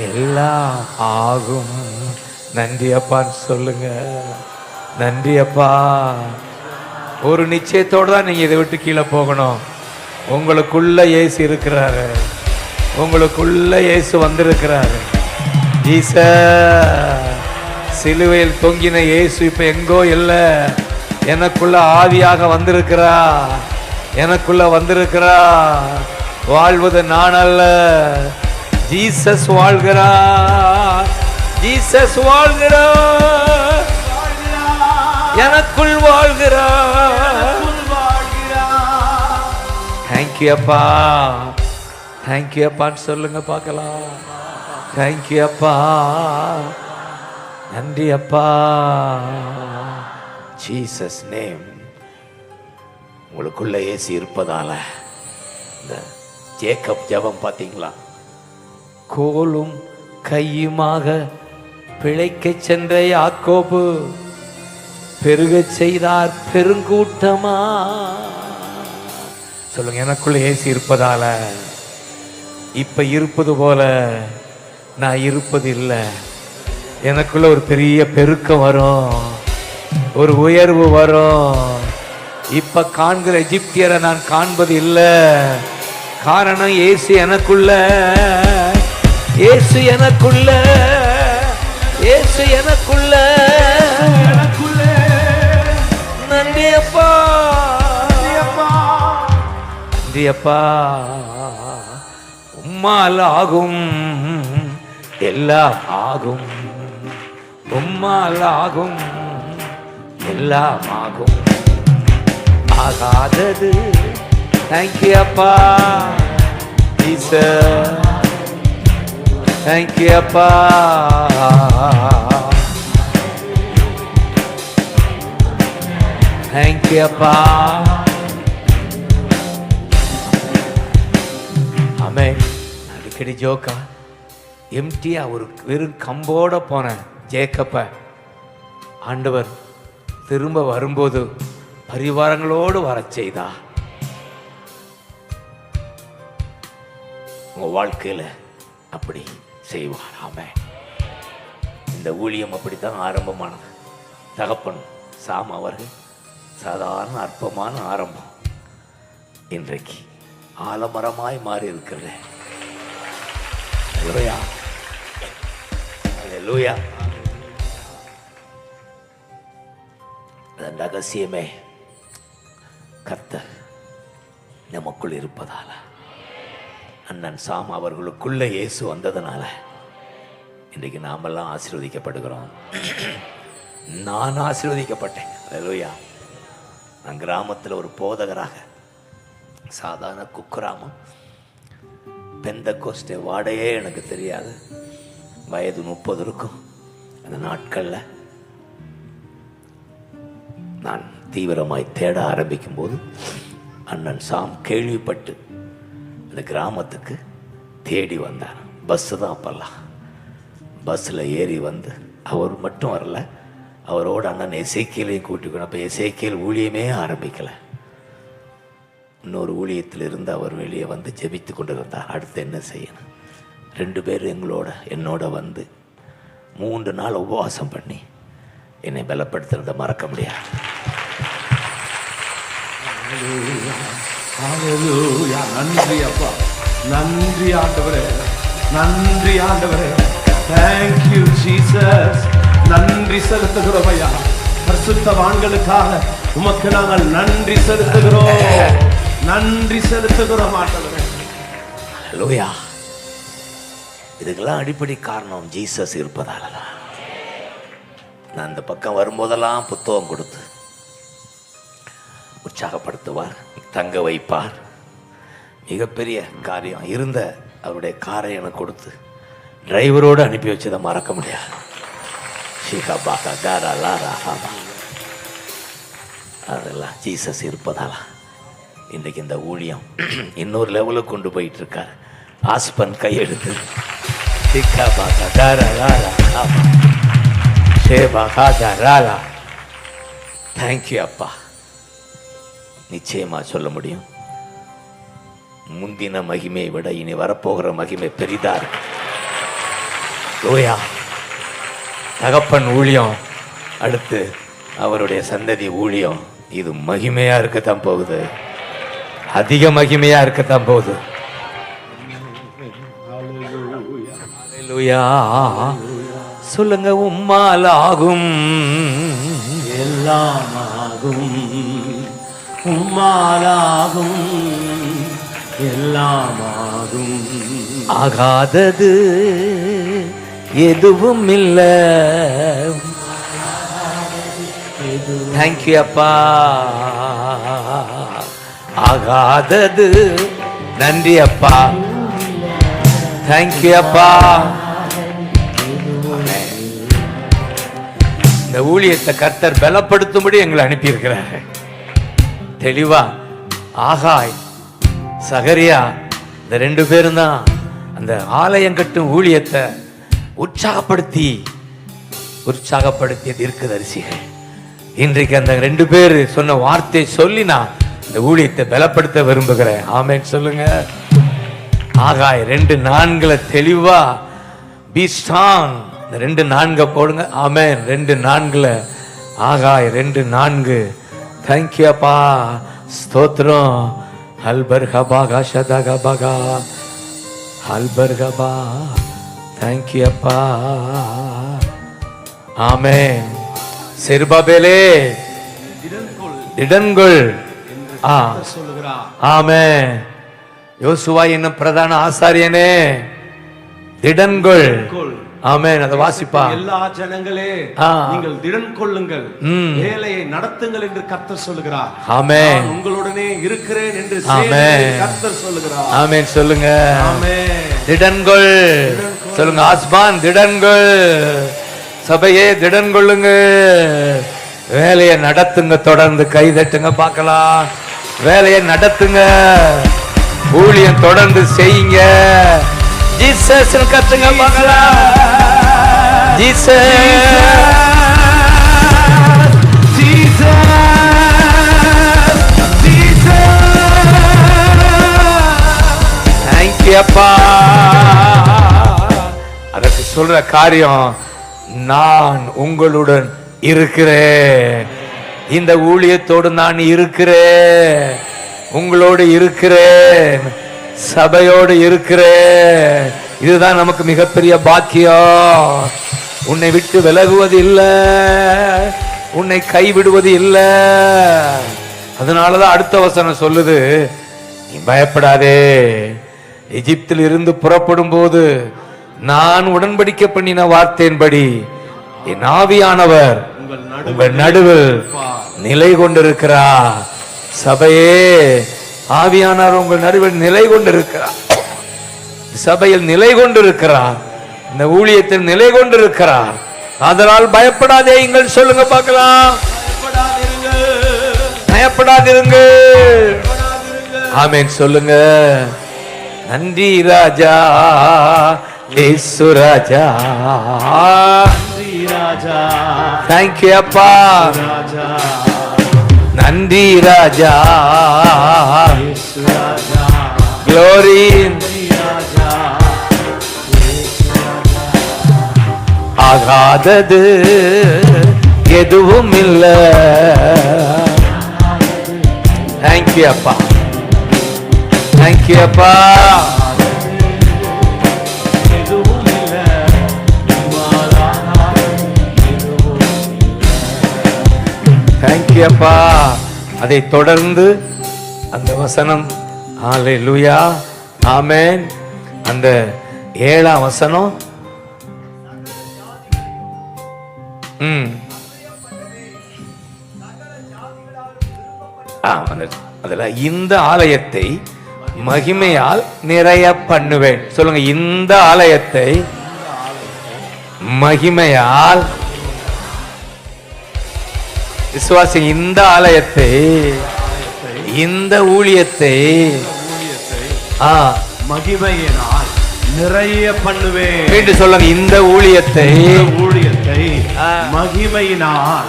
எல்லாம் ஆகும். நன்றி அப்பான்னு சொல்லுங்க. நன்றி அப்பா. ஒரு நிச்சயத்தோடு தான் நீங்க இதை விட்டு கீழே போகணும். உங்களுக்குள்ள இயேசு இருக்கிறாரு. உங்களுக்குள்ள இயேசு வந்திருக்கிறாரு. ஜீசஸ் சிலுவையில் தொங்கின இயேசு இப்ப எங்கோ இல்லை. எனக்குள்ள ஆவியாக வந்திருக்கிறா. எனக்குள்ள வந்திருக்கிறா. வாழ்வது நான் அல்ல, ஜீசஸ் வாழ்கிறா. ஜீசஸ் வாழ்கிறா. எனக்குள் வாழ்கிறா. தேங்க்யூ அப்பா. தேங்க்யூ அப்பான்னு சொல்லுங்க பார்க்கலாம். தேங்க்யூ அப்பா. நன்றி அப்பா. Jesus name. உங்களுக்குள்ள இயேசு இருப்பதால இந்த ஜேக்கப் ஜெபம் பார்த்தீங்களா? கோலும் கையுமாக பிழைக்கச் சென்ற யாக்கோபு பெருகச் செய்தார் பெருங்கூட்டமா. சொல்லுங்க. எனக்குள்ள இயேசு இருப்பதால இப்ப இருப்பது போல நான் இருப்பது இல்லை. எனக்குள்ள ஒரு பெரிய பெருக்கம் வரும், ஒரு உயர்வு வரும். இப்ப காண்கிற எகிப்தியரை நான் காண்பது இல்லை. காரணம் இயேசு எனக்குள்ள. இயேசு எனக்குள்ள. இயேசு எனக்குள்ள. நன்றி அப்பா. அப்பா. உம்மால் ஆகும் எல்லாம் ஆகும், உம்மால் ஆகும் எல்லாம் ஆகும், ஆகாதது. தேங்க்யூ அப்பா. தேங்க்யூ அப்பா. தேங்க்யூ அப்பா. ஆமென். அடிக்கடி ஜோக்கா எம்டியா ஒரு வெறும் கம்போட போன ஜேக்கப்ப ஆண்டவர் திரும்ப வரும்போது பரிவாரங்களோடு வர செய்தா. உங்க வாழ்க்கையில அப்படி செய்வார். ஆமென். இந்த ஊழியம் அப்படித்தான் ஆரம்பமானது. தகப்பன் சாம் அவர்கள் சாதாரண அற்பமான ஆரம்பம் இன்றைக்கு ஆலமரமாய் மாறி இருக்கிறது. அல்லேலூயா. அதன் ரகசியமே கர்த்தர் நமக்குள் இருப்பதால, அண்ணன் சாம் அவர்களுக்குள்ள இயேசு வந்ததுனால இன்றைக்கு நாமெல்லாம் ஆசீர்வதிக்கப்படுகிறோம். நான் ஆசீர்வதிக்கப்பட்டேன். அல்லேலூயா. நான் கிராமத்தில் ஒரு போதகராக, சாதாரண குக்கிராமம், பெந்தகோஸ்டே வாடையே எனக்கு தெரியாது. வயது 30 இருக்கும். அந்த நாட்களில் நான் தீவிரமாய் தேட ஆரம்பிக்கும் போது அண்ணன் சாம் கேள்விப்பட்டு அந்த கிராமத்துக்கு தேடி வந்தார். பஸ்ஸு தான் அப்பெல்லாம். பஸ்ஸில் ஏறி வந்து அவர் மட்டும் வரல, அவரோட அண்ணன் எசேக்கியலையும் கூட்டிக்கணும். அப்போ எசேக்கியல் ஊழியமே ஆரம்பிக்கலை. இன்னொரு ஊழியத்தில் இருந்து அவர் வெளியே வந்து ஜெபித்து கொண்டு இருந்தார். அடுத்து என்ன செய்யணும்? 2 பேர் என்னோட வந்து 3 நாள் உபவாசம் பண்ணி என்னை பலப்படுத்துறதை மறக்க முடியாது. நன்றி அப்பா, நன்றி ஆண்டவரே, நன்றி ஆண்டவரே. Thank you Jesus. நன்றி செலுத்துகிறோம் ஐயா. பரிசுத்தவான்களுக்காக உமக்கு நாங்கள் நன்றி செலுத்துகிறோம், நன்றி செலுத்துகிறோம் ஆண்டவரே. அல்லேலூயா. இதுக்கெல்லாம் அடிப்படை காரணம் ஜீசஸ் இருப்பதால தான். நான் இந்த பக்கம் வரும்போதெல்லாம் புத்தகம் கொடுத்து உற்சாகப்படுத்துவார், தங்க வைப்பார். மிகப்பெரிய காரியம் இருந்த அவருடைய காரை எனக்கு கொடுத்து டிரைவரோடு அனுப்பி வச்சதை மறக்க முடியாது. அதெல்லாம் ஜீசஸ் இருப்பதாலா இன்றைக்கு இந்த ஊழியம் இன்னொரு லெவலுக்கு கொண்டு போயிட்டு இருக்கார். ஆஸ்பன் கையெடுத்து தேங்க்யூ அப்பா. நிச்சயமா சொல்ல முடியும், முந்தின மகிமையை விட இனி வரப்போகிற மகிமை பெரிதா இருக்கு. லோயா. தகப்பன் ஊழியம், அடுத்து அவருடைய சந்ததி ஊழியம், இது மகிமையா இருக்கத்தான் போகுது, அதிக மகிமையா இருக்கத்தான் போகுது. அல்லேலூயா. சொல்லுங்க. உம்மால் ஆகும் எல்லாம் ஆகும், உம்மால் ஆகும் எல்லாம் ஆகும், ஆகாதது எதுவும் இல்லை. தேங்க்யூ அப்பா. ஆகாதது. நன்றி அப்பா. தேங்க்யூ அப்பா. இந்த ஊழியத்தை கர்த்தர் பலப்படுத்தும்படி எங்களை அனுப்பியிருக்கிறார். தெளிவா ஆகாய், சகரியா, இந்த 2 பேரும் தான் அந்த ஆலயம் கட்டும் ஊழியத்தை உற்சாகப்படுத்திய தீர்க்கதரிசிகள். இன்றைக்கு அந்த 2 பேர் சொன்ன வார்த்தை சொல்லி நான் இந்த ஊழியத்தை பலப்படுத்த விரும்புகிறேன். ஆமென் சொல்லுங்க. ஆகாய் 2:4 தெளிவா பி ஸ்ட்ராங். இந்த 2:4 போடுங்க. ஆமென். 2:4 ஆகாய் 2:4. தேங்க்யூ அப்பா. ஸ்தோத்திரம். அல்பர்கபா கஷதகபகா அல்பர்கபா. தேங்க்யூ அப்பா. ஆமென். செருபாபேலே திடன்கொள். சொல்லுகிறார். ஆமென். யோசுவா என்னும் பிரதான ஆசாரியனே திடன்கொள். ஆமென். அதை வாசிப்பா. எல்லா ஜனங்களே நீங்கள் திடன் கொள்ளுங்கள், வேலையை நடத்துங்கள் என்று கர்த்தர் சொல்லுகிறார். ஆமென். உங்களுடனே இருக்கிறேன் என்று கர்த்தர் சொல்லுகிறார். ஆமென். சொல்லுங்க. ஆமென். திடன்கொள் சொல்லுங்க. ஆஸ்பான் திடன்கொள். சபையே திடன் கொள்ளுங்க. வேலையை நடத்துங்க. தொடர்ந்து கை தட்டுங்க பார்க்கலாம். வேலையை நடத்துங்க. ஊழியம் தொடர்ந்து செய்யுங்க. ஜீசஸ் கத்துங்க பார்க்கலாம். தேங்க்யூ அப்பா. அதற்கு சொல்ற காரியம், நான் உங்களுடன் இருக்கிறேன். இந்த ஊழியத்தோடு நான் இருக்கிறேன், உங்களோடு இருக்கிறேன், சபையோடு இருக்கிறேன். இதுதான் நமக்கு மிகப்பெரிய பாக்கியம். உன்னை விட்டு விலகுவது இல்லை, உன்னை கைவிடுவது இல்லை. அதனாலதான் அடுத்த வசனம் சொல்லுது, நீ பயப்படாதே. எகிப்தில் இருந்து புறப்படும் போது நான் உடன்படிக்கை பண்ணின வார்த்தையின்படி என் ஆவியானவர் உங்கள் நடுவில் நிலை கொண்டிருக்கிறார். சபையே, ஆவியானவர் உங்கள் நடுவில் நிலை கொண்டிருக்கிறார். சபையில் நிலை கொண்டிருக்கிறார். இந்த ஊழியத்தில் நிலை கொண்டிருக்கிறார். அதனால் பயப்படாதே. நீங்கள் சொல்லுங்க பார்க்கலாம். பயப்படாதிருங்க. ஆமென். சொல்லுங்க. நன்றி ராஜா, இயேசு ராஜா. நன்றி ராஜா. தேங்க்யூ அப்பா. நன்றி ராஜா. க்ளோரி. ஆகாதது எதுவும் இல்லை. தேங்க்யூ அப்பா. தேங்க்யூ அப்பா. தேங்க்யூ அப்பா. அதை தொடர்ந்து அந்த வசனம், ஹல்லேலூயா, ஆமென். அந்த 7ஆம் வசனம், அதுல இந்த ஆலயத்தை மகிமையால் நிறைய பண்ணுவேன். சொல்லுங்க. இந்த ஆலயத்தை மகிமையால், விசுவாசி, இந்த ஆலயத்தை, இந்த ஊழியத்தை மகிமையினால் நிறைய பண்ணுவேன். மீண்டும் சொல்லுங்க. இந்த ஊழியத்தை மகிமையினால்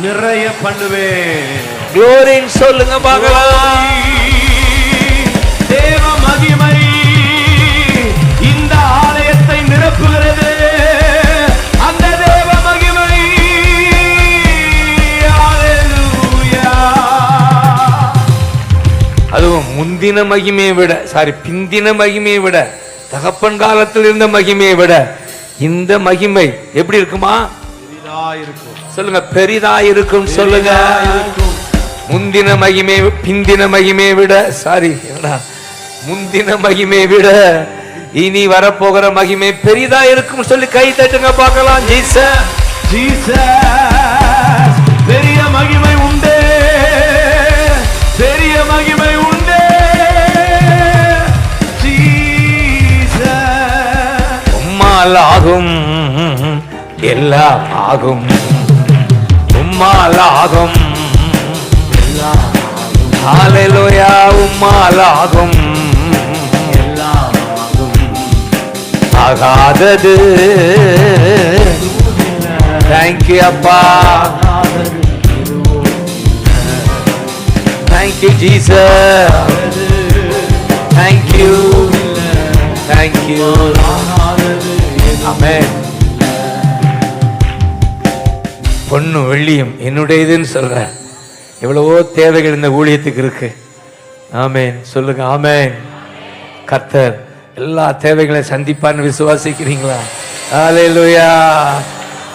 நிறைய பண்ணுவேன். க்ளோரின்னு சொல்லுங்க பார்க்கலாம். தேவ மகிமை இந்த ஆலயத்தை நிரப்புகிறது. அந்த தேவ மகிமை, ஹல்லேலூயா. அதுவும் முந்தின மகிமையை விட, பிந்தின மகிமையை விட, தகப்பன் காலத்தில் இருந்த மகிமையை விட இந்த மகிமை எப்படி இருக்குமா? சொல்லுங்க. பெரிதா இருக்கும். சொல்லுங்க. முந்தின மகிமை, பிந்தின மகிமையை விட, முந்தின மகிமையை விட இனி வரப்போகிற மகிமை பெரிதா இருக்கும். சொல்லி கை தட்டுங்க பார்க்கலாம். ஜீசஸ், பெரிய மகிமை உண்டு, பெரிய மகிமை உண்டு. உம்மால் ஆகும், எல்லாம் ஆகும். உம்மால் ஆகும், ஹல்லேலூயா. உம்மால் ஆகும், எல்லாம் ஆகும். ஆகாதது. தேங்க்யூ அப்பா. Thank you Jesus. Thank you, thank you. Amen. பொண்ணு வெள்ளியும் என்னுடையதுன்னு சொல்ற. எவ்வளவோ தேவைகள் இந்த ஊழியத்துக்கு இருக்கு. ஆமென். சொல்லுங்க. ஆமென். கர்த்தர் எல்லா தேவைகளையும் சந்திப்பான்னு விசுவாசிக்கிறீங்களா? ஹல்லேலூயா.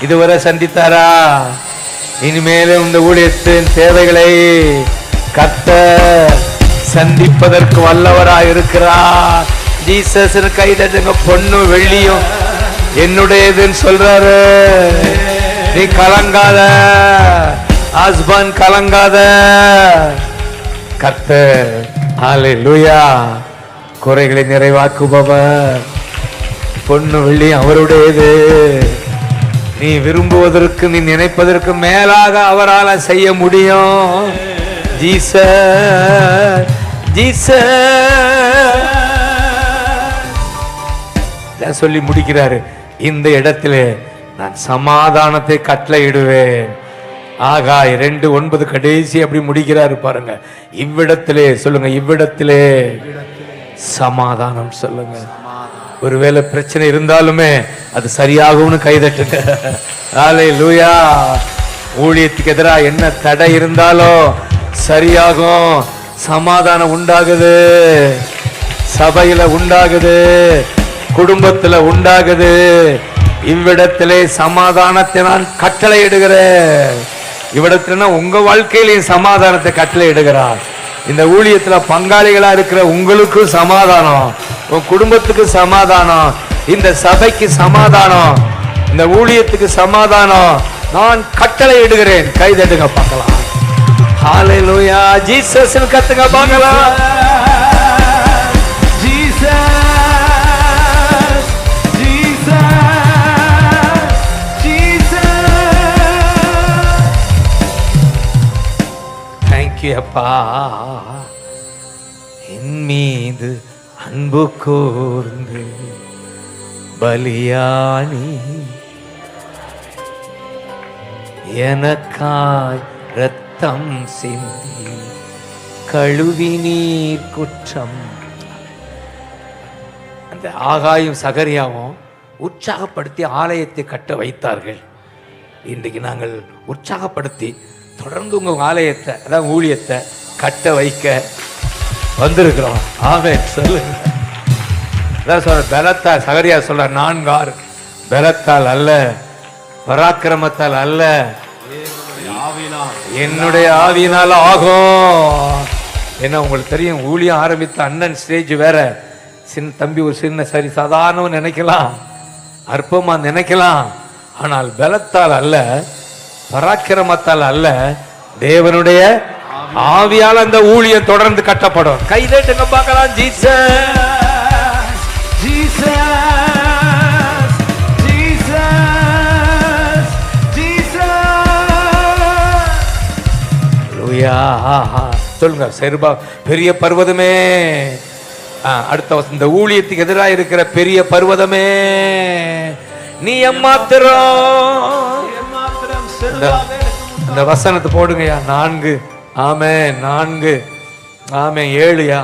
இதுவரை சந்தித்தாரா? இனிமேலும் இந்த ஊழியத்தின் தேவைகளை கர்த்தர் சந்திப்பதற்கு வல்லவராய் இருக்கிறார். ஜீசஸ் கை தட்டுங்க. பொண்ணு வெள்ளியும் என்னுடையதுன்னு சொல்றாரு. நீ கலங்காத, ஹஸ்பண்ட் கலங்காத. கர்த்தர் ஹல்லேலூயா குறைகளை நிறைவாக்குபவர். பொண்ணு வெள்ளி அவருடையது. நீ விரும்புவதற்கு, நீ நினைப்பதற்கு மேலாக அவரால் செய்ய முடியும். ஜீசஸ் ஜீசஸ் சொல்லி முடிக்கிறாரு. இந்த இடத்திலே நான் சமாதானத்தை கட்டளையிடுவேன். ஆகாய் 2:9 கடைசி அப்படி முடிக்கிறாரு பாருங்க. இவ்விடத்திலே சொல்லுங்க, இவ்விடத்திலே சமாதானம் சொல்லுங்க. ஒருவேளை பிரச்சனை இருந்தாலுமே அது சரியாகும்னு கைதட்டுங்க. ஹல்லேலூயா. ஊழியத்துக்கு எதிராக என்ன தடை இருந்தாலும் சரியாகும். சமாதானம் உண்டாகுது, சபையில உண்டாகுது, குடும்பத்துல உண்டாகுது. இவ்விடத்திலே சமாதானத்தை நான் கட்டளை இடுகிறேன். இவ்விடத்துல உங்க வாழ்க்கையிலையும் சமாதானத்தை கட்டளை இடுகிறார். இந்த ஊழியத்துல பங்காளிகளா இருக்கிற உங்களுக்கு சமாதானம், உன் குடும்பத்துக்கு சமாதானம், இந்த சபைக்கு சமாதானம், இந்த ஊழியத்துக்கு சமாதானம் நான் கட்டளை இடுகிறேன். கைதட்டுங்க பார்க்கலாம். ஹல்லேலூயா. ஜீசஸ் கத்துங்க பார்க்கலாம். அப்பா என் மீது அன்பு கூர்ந்து பலியானி எனக்காய் ரத்தம் சிந்தி கழுவி நீர் குற்றம். அந்த ஆகாயும் சகரியாவும் உற்சாகப்படுத்தி ஆலயத்தை கட்ட வைத்தார்கள். இன்றைக்கு நாங்கள் உற்சாகப்படுத்தி தொடர்ந்து உங்க ஆலயத்தை, அதான் ஊழியத்தை கட்ட வைக்க வந்திருக்கிறோம். ஆமென் சொல்லுங்க. அதான் சொல்ற பலத்தால், சகரியா சொல்ற 4 பலத்தால் அல்ல, பராக்கிரமத்தால் அல்ல, என்னுடைய ஆவியினால ஆகும். என்ன உங்களுக்கு தெரியும், ஊழியம் ஆரம்பித்த அண்ணன் ஸ்டேஜ் வேற. சின்ன தம்பி ஒரு சின்ன சரி சாதாரண நினைக்கலாம், அற்பமா நினைக்கலாம். ஆனால் பலத்தால் அல்ல, பராக்கிரமத்தால் அல்ல, தேவனுடைய ஆவியால் அந்த ஊழியம் தொடர்ந்து கட்டப்படும். கைதட்டுங்க பார்க்கலாம். ஜீசஸ் ஜீசஸ் ஜீசஸ் ஜீசஸ் சொல்லுங்க. செருபா பெரிய பர்வதமே, அடுத்த இந்த ஊழியத்துக்கு எதிராக இருக்கிற பெரிய பர்வதமே, நீ எம்மாத்திரம். அந்த வசனத்தை போடுங்கயா. 4 ஆமென், 4 ஆமென், 7யா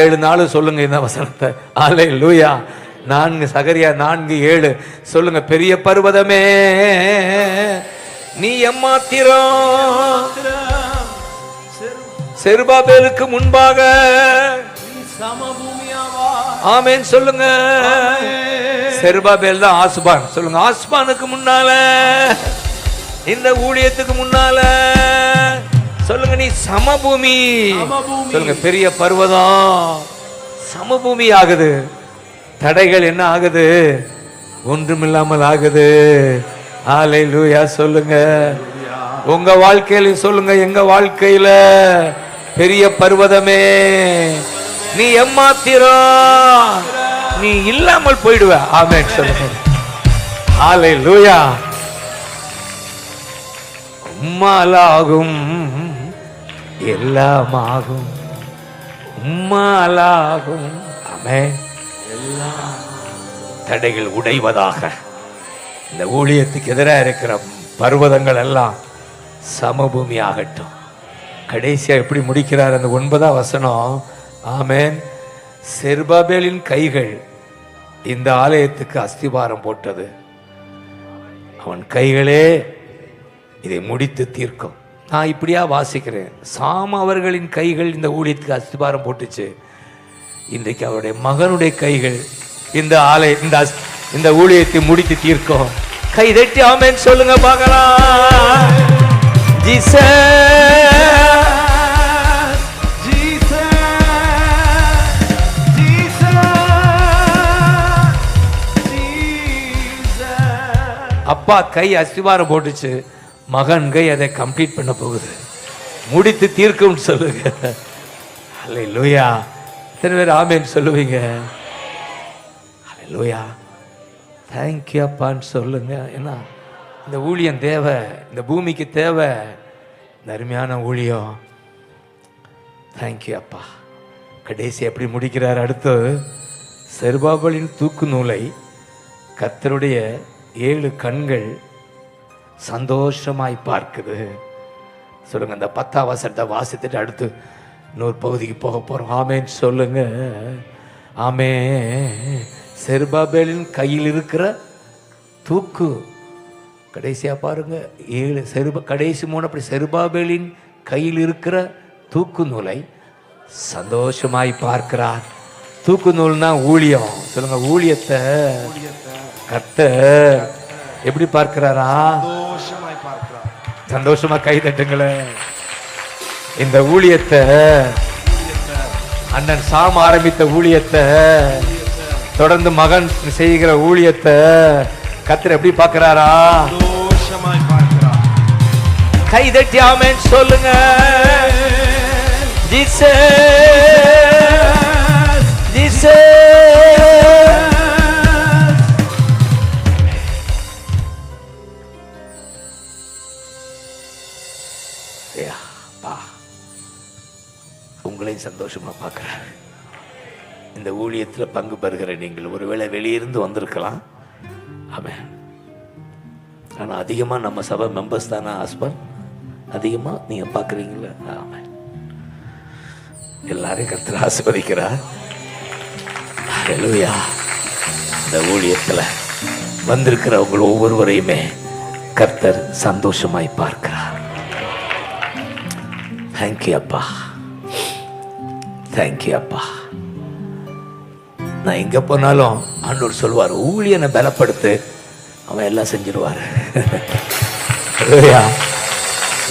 7 நாள் சொல்லுங்க இந்த வசனத்தை. ஹல்லேலூயா. 4 சகரியா 4:7 சொல்லுங்க. பெரிய பர்வதமே நீ எம்மாத்திரம், செருபாபேலுக்கு முன்பாக ஆமென் சொல்லுங்க. செருபாபேல் தான் ஆஸ்பான். சொல்லுங்க, ஆஸ்பானுக்கு முன்னால, இந்த ஊழியத்துக்கு முன்னால சொல்லுங்க, நீ சமபூமி. சொல்லுங்க, பெரிய பர்வதம் சமபூமி ஆகுது. தடைகள் என்ன ஆகுது? ஒன்றுமில்லாமல் ஆகுது. ஹல்லேலூயா சொல்லுங்க. உங்க வாழ்க்கையில சொல்லுங்க, எங்க வாழ்க்கையில பெரிய பர்வதமே நீ எம்மாத்திரம், நீ இல்லாமல் போயிடுவ. ஆமென் சொல்லுங்க. ஹல்லேலூயா. உம்மாலாகும் எல்லாமாகும், உம்மாலாகும். ஆமென். தடைகள் உடைவதாக. இந்த ஊழியத்துக்கு எதிராக இருக்கிற பர்வதங்கள் எல்லாம் சமபூமி ஆகட்டும். கடைசியா எப்படி முடிக்கிறார் அந்த 9ஆம் வசனம்? ஆமென். செருபாபேலின் கைகள் இந்த ஆலயத்துக்கு அஸ்திபாரம் போட்டது. அவன் கைகளே இதை முடித்து தீர்க்கும். நான் இப்படியா வாசிக்கிறேன். சாம் அவர்களின் கைகள் இந்த ஊழியத்துக்கு அஸ்திபாரம் போட்டுச்சு. இன்றைக்கு அவருடைய மகனுடைய கைகள் இந்த இந்த ஊழியத்தை முடித்து தீர்க்கும். கை தட்டி ஆமென் சொல்லுங்க பார்க்கலாம். ஜீசஸ் ஜீசஸ் அப்பா கை அஸ்திவாரம் போட்டுச்சு, மகன் கை அதை கம்ப்ளீட் பண்ண போகுது, முடித்து தீர்க்கும் சொல்லுங்க. அல்லேலூயா. எத்தனை பேர் ஆமேன்னு சொல்லுவீங்க? அல்லேலூயா. தேங்க்யூ அப்பான்னு சொல்லுங்க. ஏன்னா இந்த ஊழியம் தேவை, இந்த பூமிக்கு தேவை, இந்த அருமையான ஊழியம். தேங்க்யூ அப்பா. கடைசி எப்படி முடிக்கிறார்? அடுத்து செருபாபேலின் தூக்கு நூலை கர்த்தருடைய 7 கண்கள் சந்தோஷமாய் பார்க்குது சொல்லுங்க. அந்த 10ஆம் வசனத்தை வாசித்துட்டு அடுத்து இன்னொரு பகுதிக்கு போக போறோம். ஆமேன்னு சொல்லுங்க. ஆமே. செருபாபேலின் கையில் இருக்கிற தூக்கு, கடைசியா பாருங்க 7 கடைசி 3 அப்படி செருபாபேலின் கையில் இருக்கிற தூக்கு நூலை சந்தோஷமாய் பார்க்கிறார். தூக்கு நூல்னா ஊழியம் சொல்லுங்க. ஊழியத்தை கர்த்தர் எப்படி பார்க்கிறாரா? சந்தோஷமா கை தட்டுங்களேன். இந்த ஊழியத்தை, அண்ணன் சாம் ஆரம்பித்த ஊழியத்தை, தொடர்ந்து மகன் செய்கிற ஊழியத்தை கர்த்தர் எப்படி பார்க்கிறாரா? கை தட்டி ஆமென் சொல்லுங்க. Jesus Jesus. உங்களையும் சந்தோஷமா பார்க்கிறேன். இந்த ஊழியத்தில் பங்கு பெறுகிற நீங்கள் ஒருவேளை வெளியிருந்து வந்திருக்கலாம். ஆமென். ஆனால் அதிகமாக நம்ம சபை மெம்பர்ஸ் தானே ஹஸ்பண்ட் அதிகமாக நீங்கள் பார்க்குறீங்களா? ஆமாம். எல்லாரையும் கர்த்தர் ஆசீர்வதிக்கிறார். ஹல்லேலூயா. இந்த ஊழியத்தில் வந்திருக்கிறவங்க ஒவ்வொருவரையுமே கர்த்தர் சந்தோஷமாய் பார்க்கிறார். தேங்க்யூ அப்பா, தேங்க்யூ அப்பா. நான் எங்கே போனாலும் ஆண்டவர் சொல்லுவார், ஊழியனை பலப்படுத்து, அவன் எல்லாம் செஞ்சிருவார்.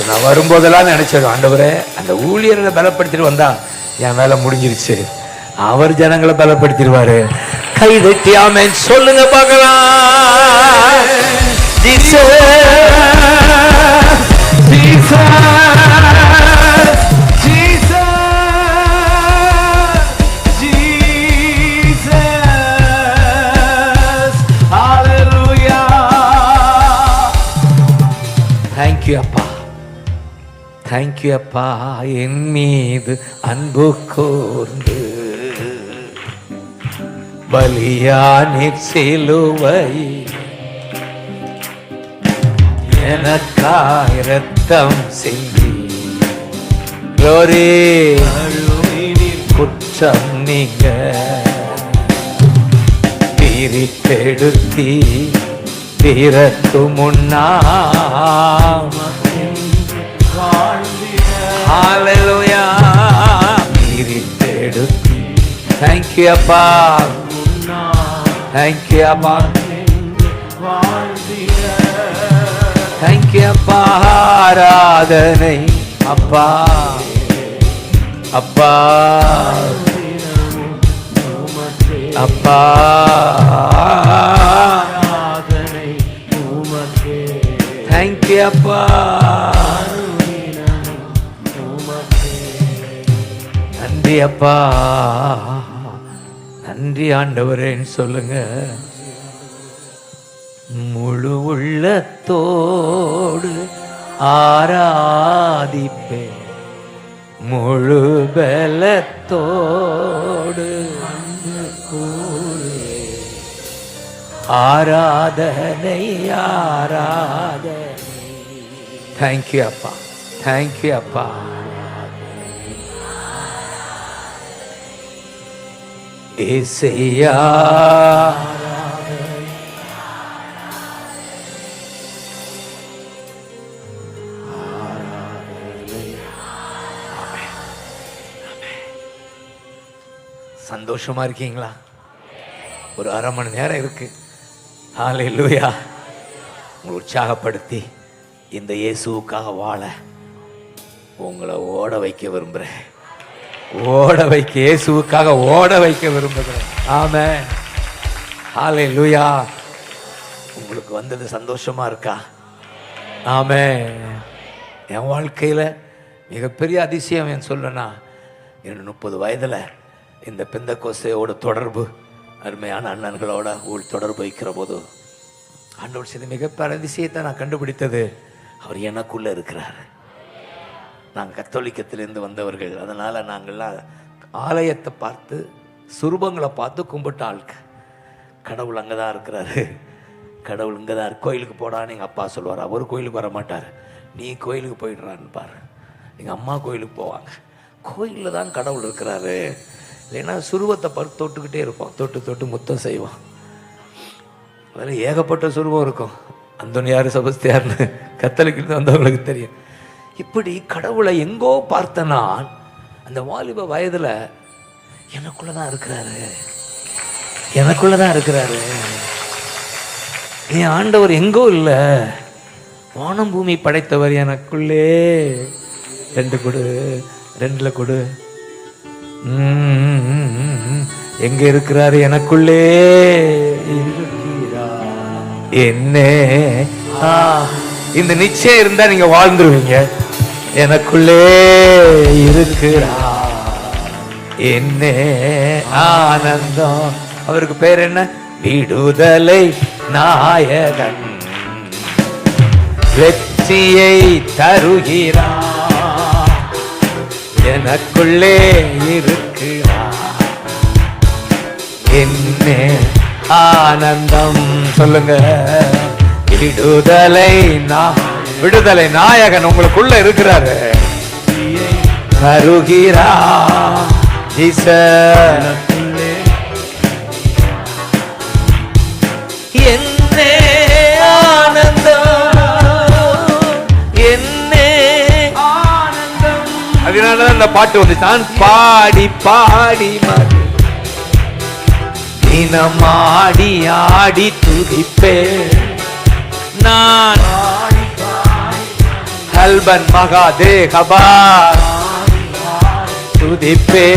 நான் வரும்போதெல்லாம் நினைச்சேன், ஆண்டவரே அந்த ஊழியரை பலப்படுத்திட்டு வந்தா என் வேலை முடிஞ்சிருச்சு, அவர் ஜனங்களை பலப்படுத்திடுவாரு. கை தட்டி ஆமென் சொல்லுங்க பார்க்கலாம். தேங்க்யூ அப்பா, தேங்க்யூ அப்பா. என் மீது அன்பு கூர்ந்து பலியானீர் சிலுவை, எனக்காய் இரத்தம் சிந்தி குற்றம் நீங்க பிரித்தெடுத்தி பிறக்கு முன்னா. ஹல்லேலூயா. பிரித்தெடுத்தி. தேங்க்யூ அப்பா, தேங்க்யூ அப்பா, தேங்க்யூ அப்பா. ஆராதனை அப்பா, அப்பா, அப்பா. தேங்க்யூ அப்பா. நன்றி அப்பா, நன்றி ஆண்டவரேன்னு சொல்லுங்க. முழு உள்ளத்தோடு ஆராதிப்பேன், முழு பலத்தோடு ஆராதனை ஆராதனை. தேங்க்யூ அப்பா, தேங்க்யூ அப்பா. ஏசையா சந்தோஷமா இருக்கீங்களா? ஒரு அரை மணி நேரம் இருக்கு. ஹல்லேலூயா. உங்களை உற்சாகப்படுத்தி இந்த இயேசுவுக்காக வாழ உங்களை ஓட வைக்க விரும்புகிறேன், ஓட வைக்க, இயேசுவுக்காக ஓட வைக்க விரும்புகிறேன். ஆமென். ஹல்லேலூயா. உங்களுக்கு வந்தது சந்தோஷமா இருக்கா? ஆமே. என் வாழ்க்கையில மிகப்பெரிய அதிசயம் என் சொல்லனா, என் 30 வயதுல இந்த பெந்தகோஸ்தேயோட தொடர்பு, அருமையான அண்ணன்களோட தொடர்பு வைக்கிற போது ஆண்டவர் செய்த மிகப்பெரிய அதிசயத்தை நான் கண்டுபிடித்தது, அவர் எனக்குள்ள இருக்கிறார். நாங்கள் கத்தோலிக்கத்திலிருந்து வந்தவர்கள், அதனால நாங்கள்லாம் ஆலயத்தை பார்த்து சுரூபங்களை பார்த்து கும்பிட்ட ஆளுக்கு. கடவுள் அங்கே தான் இருக்கிறாரு, கடவுள் இங்கே தான் இருக்கு. கோயிலுக்கு போடான்னு எங்கள் அப்பா சொல்லுவார். அவர் கோயிலுக்கு வர மாட்டார், நீ கோயிலுக்கு போயிடுறான்னு பாரு. எங்கள் அம்மா கோயிலுக்கு போவாங்க. கோயிலில் தான் கடவுள் இருக்கிறாரு. இல்லைன்னா சுருவத்தை பார்த்து தொட்டுக்கிட்டே இருப்போம், தொட்டு தொட்டு முத்தம் செய்வோம். அதில் ஏகப்பட்ட சுருவம் இருக்கும். அந்தோனியார் செபஸ்தியார்னு கத்தோலிக்கிலிருந்து வந்தவங்களுக்கு தெரியும். இப்படி கடவுளை எங்கோ பார்த்த நான் அந்த வாலிப வயதில் எனக்குள்ளதான் இருக்கிறாரு, எனக்குள்ளதான் இருக்கிறாரு. என் ஆண்டவர் எங்கோ இல்லை, வானம் பூமி படைத்தவர் எனக்குள்ளே. 2 கொடு, 2ல கொடு. எங்க இருக்கிறாரு? எனக்குள்ளே என்ன. இந்த நிச்சயம் இருந்தா நீங்க வாழ்ந்துருவீங்க. எனக்குள்ளே இருக்கிறார், என்ன ஆனந்தம். அவருக்கு பேர் என்ன? விடுதலை நாயகன், வெற்றியை தருகிறார், எனக்குள்ளே இருக்கிறார், என்ன ஆனந்தம். சொல்லுங்க, விடுதலை விடுதலை நாயகன் உங்களுக்குள்ள இருக்கிறாரு, தருகிறார். என்ன ஆனந்தம், என்ன ஆனந்தம். அதனாலதான் அந்த பாட்டு வந்து தான் பாடி பாடி தினம் ஆடி ஆடி துதிப்பே நான். ஹல்பன் மகாதே கபா துதிப்பே,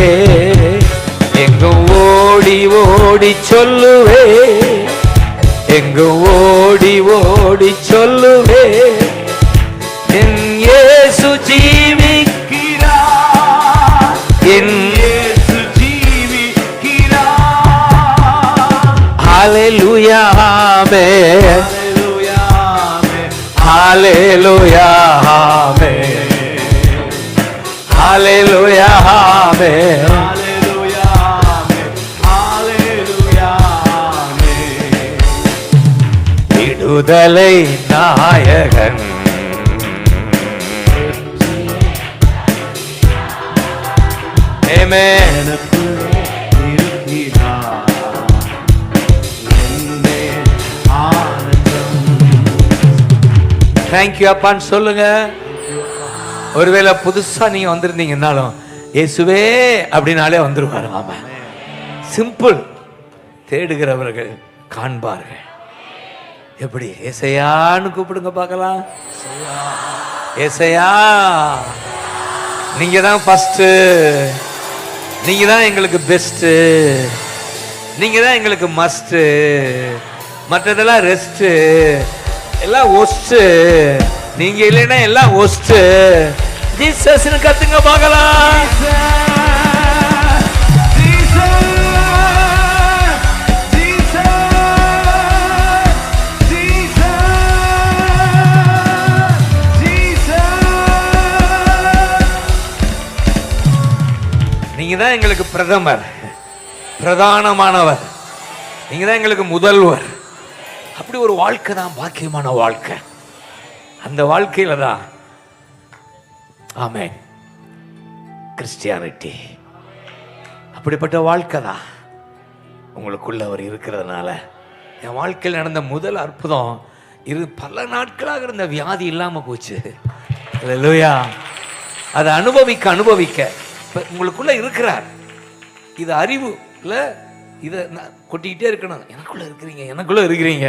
எங்கு ஓடி ஓடி சொல்லுவே, எங்கு ஓடி ஓடி சொல்லுவே, என் இயேசு ஜீவிக்கிறார், என் இயேசு ஜீவிக்கிறார். ஹல்லேலூயா ஆமென், ஹல்லேலூயா ஆமென், ஹல்லேலூயா ஆமென், ஹல்லேலூயா ஆமென், ஹல்லேலூயா ஆமென். விடுதலை நாயகன், ஆமென். தேங்க்யூ அப்பான்னு சொல்லுங்க. ஒருவேளை புதுசா நீங்க வந்திருந்தீங்கன்னாலும் இயேசுவே அப்படின்னாலே வந்துருவாரு. ஆமா, சிம்பிள். தேடுகிறவர்கள் காண்பார்கள். எப்படி? ஏசையான்னு கூப்பிடுங்க பார்க்கலாம். ஏசையா, நீங்க தான் ஃபர்ஸ்ட், நீங்க தான் எங்களுக்கு பெஸ்ட், நீங்க தான் எங்களுக்கு மஸ்ட், மற்றதெல்லாம் ரெஸ்ட், எல்லாம் ஒஸ்ட், நீங்க இல்லைன்னா எல்லாம் ஒஸ்ட். ஜீசஸ்னு கத்துங்க பார்க்கலாம். நீங்க தான் எங்களுக்கு பிரதமர், பிரதானமானவர், நீங்க தான் எங்களுக்கு முதல்வர். அப்படி ஒரு வாழ்க்கை தான் பாக்கியமான வாழ்க்கை. அந்த வாழ்க்கையில தான் ஆமென் கிறிஸ்டியானிட்டி. அப்படிப்பட்ட வாழ்க்கை தான் உங்களுக்குள்ள அவர் இருக்கிறதுனால. என் வாழ்க்கையில் நடந்த முதல் அற்புதம் பல நாட்களாக இருந்த வியாதி இல்லாம போச்சு. அல்லேலூயா. அதை அனுபவிக்க அனுபவிக்க உங்களுக்குள்ள இருக்கிறார். இது அறிவு இல்ல, இதை கொட்டிக்கிட்டே இருக்கணும். எனக்குள்ள இருக்கிறீங்க, எனக்குள்ள இருக்கிறீங்க.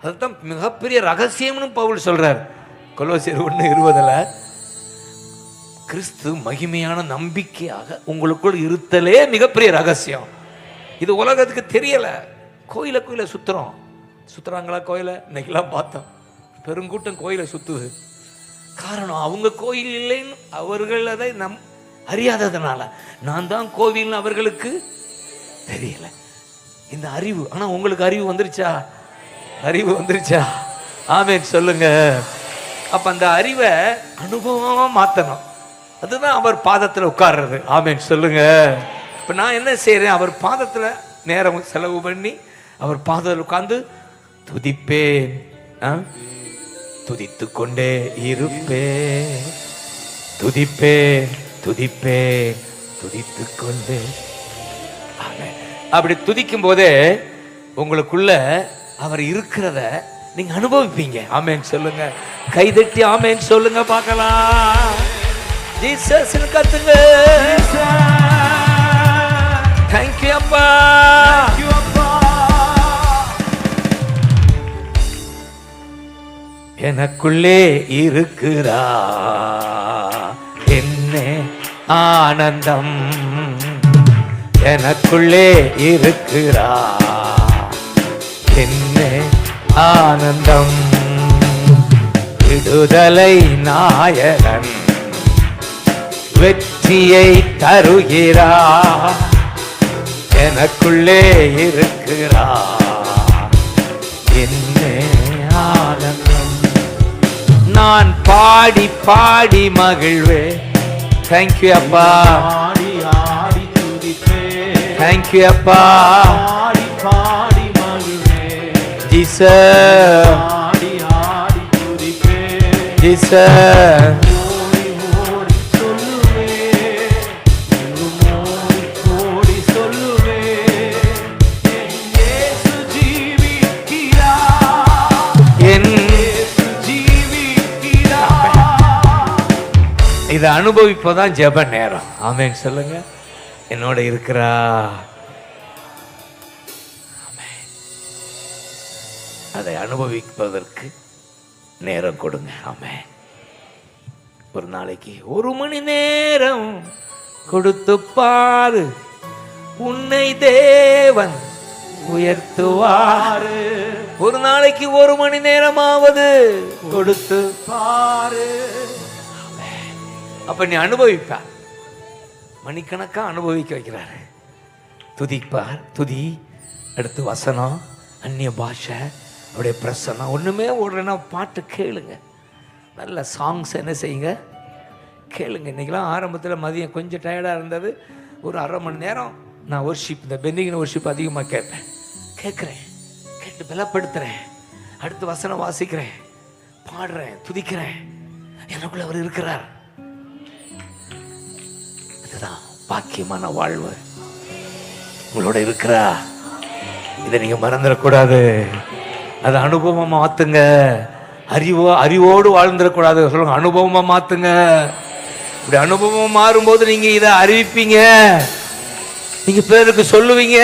அதுதான் மிகப்பெரிய ரகசியம்னு பவுல் சொல்றார். கொலோசியர் 1:20 கிறிஸ்து மகிமையான நம்பிக்கையாக உங்களுக்குள் இருத்தலே மிகப்பெரிய ரகசியம். இது உலகத்துக்கு தெரியல. கோயில கோயில சுத்துறோம், சுற்றுறாங்களா கோயிலை? இன்னைக்கெல்லாம் பார்த்தோம் பெருங்கூட்டம் கோயிலை சுற்றுது. காரணம் அவங்க கோயில் இல்லைன்னு அவர்கள் அதை அறியாததுனால. நான் தான் கோவில்னு அவர்களுக்கு தெரியல. இந்த அறிவு, ஆனால் உங்களுக்கு அறிவு வந்துருச்சா? அறிவு வந்துருச்சா? ஆமென் சொல்லுங்க. அப்ப அந்த அறிவை அனுபவமா மாத்தணும். அதுதான் அவர் பாதத்தில் உட்கார்றது. ஆமென் சொல்லுங்க. இப்ப நான் என்ன செய்யறேன்? அவர் பாதத்துல நேரம் செலவு பண்ணி அவர் பாதத்தில் உட்கார்ந்து துதிப்பேன், துதித்து கொண்டே இருப்பேன், துதிப்பேன் துதிப்பேன் துதித்து கொண்டே. அப்படி துதிக்கும் போதே உங்களுக்குள்ள அவர் இருக்கிறத நீங்க அனுபவிப்பீங்க. ஆமென் சொல்லுங்க. கைதட்டி ஆமென் சொல்லுங்க பார்க்கலாம். ஜீசஸ் கத்துங்க. Thank you அப்பா. எனக்குள்ளே இருக்கிறா என்ன ஆனந்தம், எனக்குள்ளே இருக்கிறா என்ன ஆனந்தம், விடுதலை நாயகன் வெற்றியை தருகிறா, எனக்குள்ளே இருக்கிறா என்ன ஆனந்தம். நான் பாடி பாடி மகிழ்வே. தேங்க்யூ அப்பா. தேங்க்யூ அப்பா. Jesus Jesus. இதை அனுபவிப்பதான் ஜெப நேரம். ஆமென் சொல்லுங்க. என்னோட இருக்கிறா. அதை அனுபவிப்பதற்கு நேரம் கொடுங்க. ஆமென். ஒரு நாளைக்கு 1 மணி நேரம் கொடுத்து பாரு, உன்னை தேவன் உயர்த்துவாரு. ஒரு நாளைக்கு 1 மணி நேரமாவது கொடுத்து பாரு. அப்ப நீ அனுபவிப்ப. மணிக்கணக்கா அனுபவிக்க வைக்கிறாரு. துதிப்பார், துதி, அடுத்து வசனம், அந்நிய பாஷை, அப்படியே பிரசனம். ஒண்ணுமே ஓடுறேன்னா பாட்டு கேளுங்க. நல்ல சாங்ஸ் என்ன செய்யுங்க, கேளுங்க. இன்னைக்கெல்லாம் ஆரம்பத்தில் மதியம் கொஞ்சம் டயர்டாக இருந்தது. ஒரு 1/2 மணி நேரம் நான் ஒர்ஷிப், இந்த பெண்டிகின் ஒர்ஷிப் அதிகமாக கேட்குறேன், கேட்டு பலப்படுத்துகிறேன். அடுத்து வசனம் வாசிக்கிறேன், பாடுறேன், துதிக்கிறேன். எனக்குள்ள அவர் இருக்கிறார். அதுதான் பாக்கியமான வாழ்வு. உங்களோட இருக்கிறா. இதை நீங்க மறந்துடக்கூடாது. அதை அனுபவமா மாத்துங்க. அறிவோடு வாழ்ந்துடக்கூடாது. சொல்லுங்க, அனுபவமா மாத்துங்க. இப்படி அனுபவம் மாறும்போது நீங்க இதை அறிவிப்பீங்க, நீங்க பேருக்கு சொல்லுவீங்க,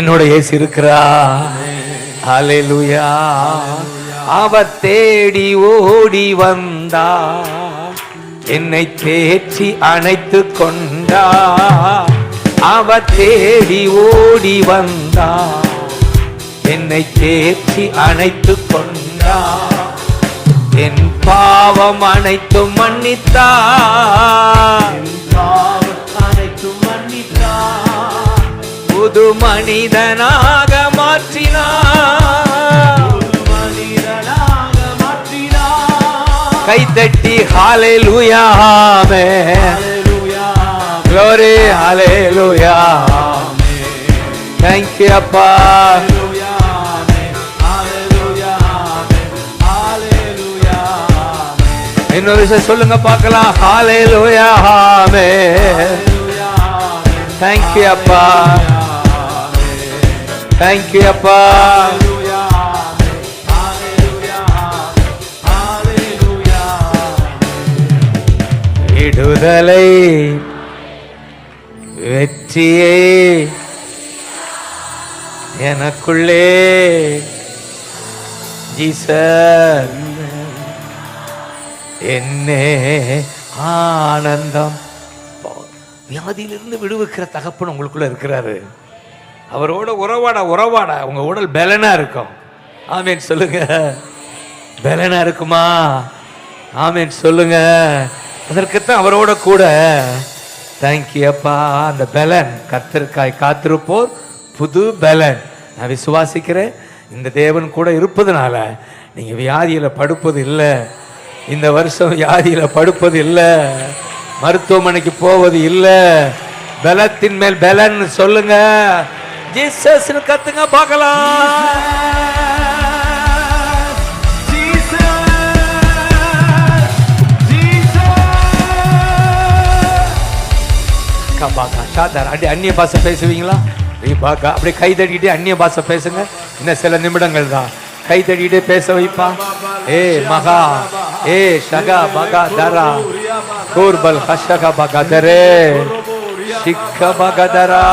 என்னோட இயேசு இருக்கிறா. ஹல்லேலூயா. அவர் தேடி ஓடி வந்தா, என்னை தேற்றி அணைத்து கொண்டா. அவர் தேடி ஓடி வந்தா, என்னை தேற்றி அணைத்து கொண்டா. என் பாவம் அனைத்தும் மன்னித்தா, புது மனிதனாக மாற்றினா. கைதட்டி ஹல்லேலூயா, ஆமென். Glory, hallelujah. Thank you, Appa. இன்னொரு விஷயம் சொல்லுங்க பார்க்கலாம். Hallelujah, amen. Thank you, Appa. Thank you, Appa. விடுதலை வெற்றியே எனக்குள்ளே. ஜீசஸ் என்னே ஆனந்தம். வியாதியிலிருந்து விடுவிக்கிற தகப்பன் உங்களுக்குள்ள இருக்கிறாரு. அவரோட உறவாட உங்க உடல் பலனா இருக்கும். ஆமேன் சொல்லுங்க. பலனா இருக்குமா? ஆமேன் சொல்லுங்க. அதற்குத்தான் அவரோட கூட. தேங்க்யூ அப்பா. அந்த பலன் கர்த்தருக்காய் காத்திருப்போர் புது பலன். நான் விசுவாசிக்கிறேன். இந்த தேவன் கூட இருப்பதுனால நீங்க வியாதியில படுப்பது இல்லை. இந்த வருஷம் வியாதியில படுப்பது இல்லை. மருத்துவமனைக்கு போவது இல்லை. பலத்தின் மேல் பலன் சொல்லுங்க. ஜீசஸ் கத்துங்க பார்க்கலாம். அந்நிய பாஷை பேசுவீங்களா? அப்படியே கை தட்டிக்கிட்டே அந்நிய பாஷை பேசுங்க. இன்னும் சில நிமிடங்கள் தான். கை தட்டிக்கிட்டே பேச வைப்பா. ஏ மகா ஏ ஷகா பகா தரா கூர்பல் ஹஷகா பகா தரே சிக்க பகதரா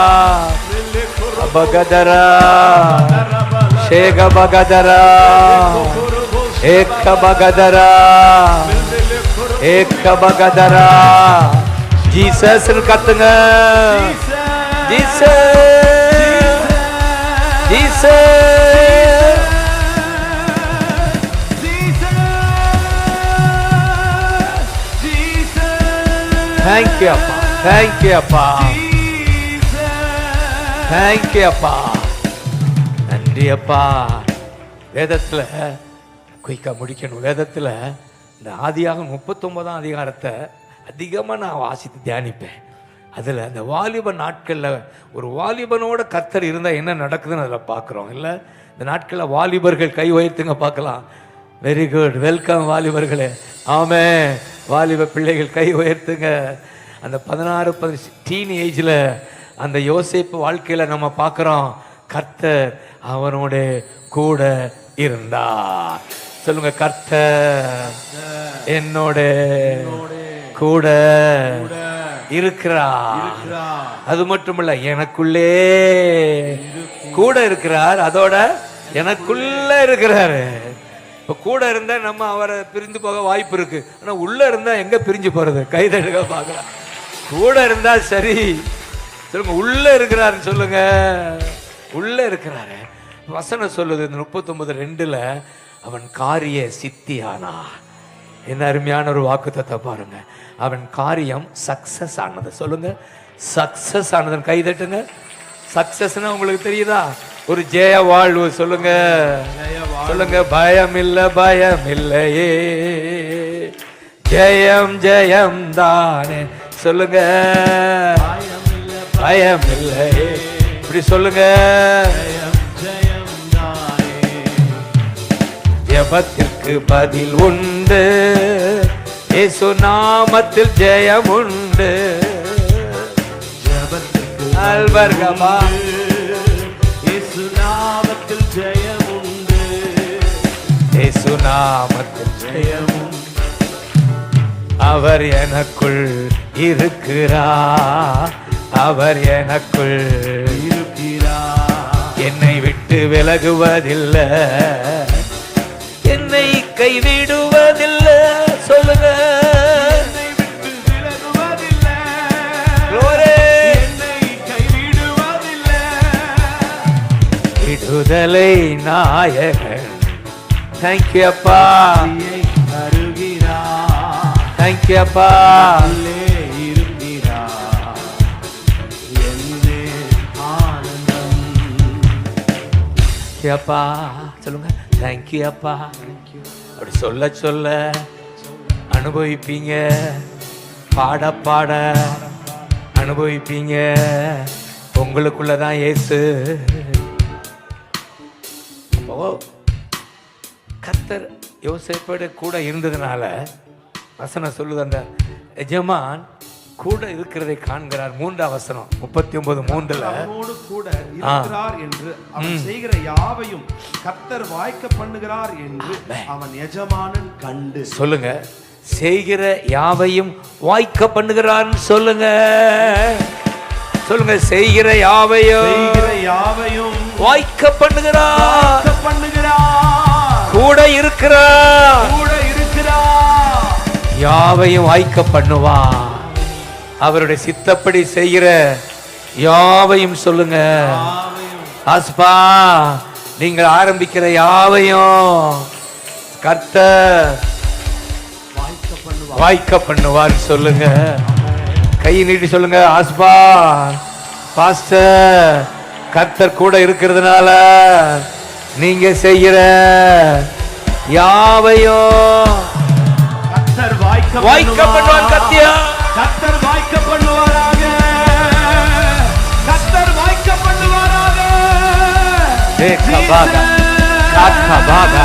பகதரா ஷேக பகதரா ஏக்க பகதரா ஏக்க பகதரா. ஜீசஸ் கத்துங்க. Jesus Jesus. தேங்க்யூ அப்பா. தேங்க்யூ அப்பா. தேங்க்யூ அப்பா. நன்றி அப்பா. வேதத்துல குயிக்கா முடிக்கணும். வேதத்துல இந்த ஆதியாகமம் 39ஆம் அதிகாரத்தை அதிகமாக நான் வாசித்து தியானிப்பேன். அதில் அந்த வாலிப நாட்களில் ஒரு வாலிபனோட கர்த்தர் இருந்தால் என்ன நடக்குதுன்னு அதில் பார்க்குறோம். இல்லை இந்த நாட்களில் வாலிபர்கள் கை உயர்த்துங்க பார்க்கலாம். Very good. வெல்கம் வாலிபர்களே. ஆமே. வாலிப பிள்ளைகள் கை உயர்த்துங்க. அந்த 16 டீன் ஏஜில் அந்த யோசேப்பு வாழ்க்கையில் நம்ம பார்க்குறோம். கர்த்தர் அவனோட கூட இருந்தார். சொல்லுங்க. கர்த்தர் என்னோட கூட இருக்கிறார். அது மட்டுமல்ல, எனக்குள்ளே கூட இருக்கிறார். அதோட எனக்குள்ள இருக்கிறாரு. இப்ப கூட இருந்தா நம்ம அவரை பிரிந்து போக வாய்ப்பு இருக்கு. ஆனா உள்ள இருந்தா எங்க பிரிஞ்சு போறது? கைதடுக்க பார்க்கலாம். கூட இருந்தா சரி. சொல்லுங்க. உள்ள இருக்கிறாருன்னு சொல்லுங்க. உள்ள இருக்கிறாரு. வசனம் சொல்லுது இந்த 39:2 அவன் காரிய சித்தியானா. என்ன அருமையான ஒரு வாக்குத்தத்தை பாருங்க. அவன் காரியம் சக்சஸ் ஆனது. சொல்லுங்க. சக்சஸ் ஆனது. கை தட்டுங்க. சக்சஸ்னா உங்களுக்கு தெரியுதா? ஒரு ஜெய வாழ்வு. சொல்லுங்க. சொல்லுங்க. பயம் இல்ல பயம் இல்லையே, ஜெயம் ஜெயம் தானே. சொல்லுங்க. பயம் இல்லையே. இப்படி சொல்லுங்க. ஜெபத்திற்கு பதில் உண்டு. இயேசு நாமத்தில் ஜெயம் உண்டு. ஜெபத்திற்கு அல்வர்கமா. இயேசு நாமத்தில் ஜெயம் உண்டு. இயேசு நாமத்தில் ஜெயம் உண்டு. அவர் எனக்குள் இருக்கிறார். அவர் எனக்குள் இருக்கிறார். என்னை விட்டு விலகுவதில்லை, என்னை கைவிடுவதில்லை. சொல்லுங்க. என்னை விட்டு விலகுவதில்லை. என்னை கைவிடுவதில்லை. விடுதலை நாயகன். தேங்க்யூ அப்பா. தேங்க்யூ அப்பா. அப்பா சொல்லுங்க. தேங்க்யூ அப்பா. அப்படி சொல்ல சொல்ல அனுபவிப்பீங்க. பாட பாட அனுபவிப்பீங்க. உங்களுக்குள்ளதான் இயேசு. கர்த்தர் யோசேப்போட கூட இருந்ததுனால வசனம் சொல்லுது. அந்த எஜமான் கூட இருக்கிறதை காண்கிறார். 3ஆம் வசனம் 39:3 அவனோடு கூட இருக்கிறார் என்று அவன் செய்கிற யாவையும் கர்த்தர் வாய்க்க பண்ணுகிறார் என்று அவன் எஜமானன் கண்டு. சொல்லுங்க. செய்கிற யாவையும் வாய்க்க பண்ணுகிறார். சொல்லுங்க. சொல்லுங்க. செய்கிற யாவையும் வாய்க்க பண்ணுகிறார். கூட இருக்கிறார். யாவையும் வாய்க்க பண்ணுவார். அவருடைய சித்தப்படி செய்கிற யாவையும் சொல்லுங்க ஆஸ்பா நீங்கள் ஆரம்பிக்கிற யாவையும் கர்த்தர் வாய்க்க பண்ணுவார் சொல்லுங்க. கை நீட்டி சொல்லுங்க. ஆஸ்பா பாஸ்டர், கர்த்தர் கூட இருக்கிறதுனால நீங்க செய்கிற யாவையும் கர்த்தர் வாய்க்க பண்ணுவார். கத்தியா கர்த்தர் வாய்க்க பண்ணுவாராக. கர்த்தர் வாய்க்க பண்ணுவாராக. ஏகபாகா காத்கபாகா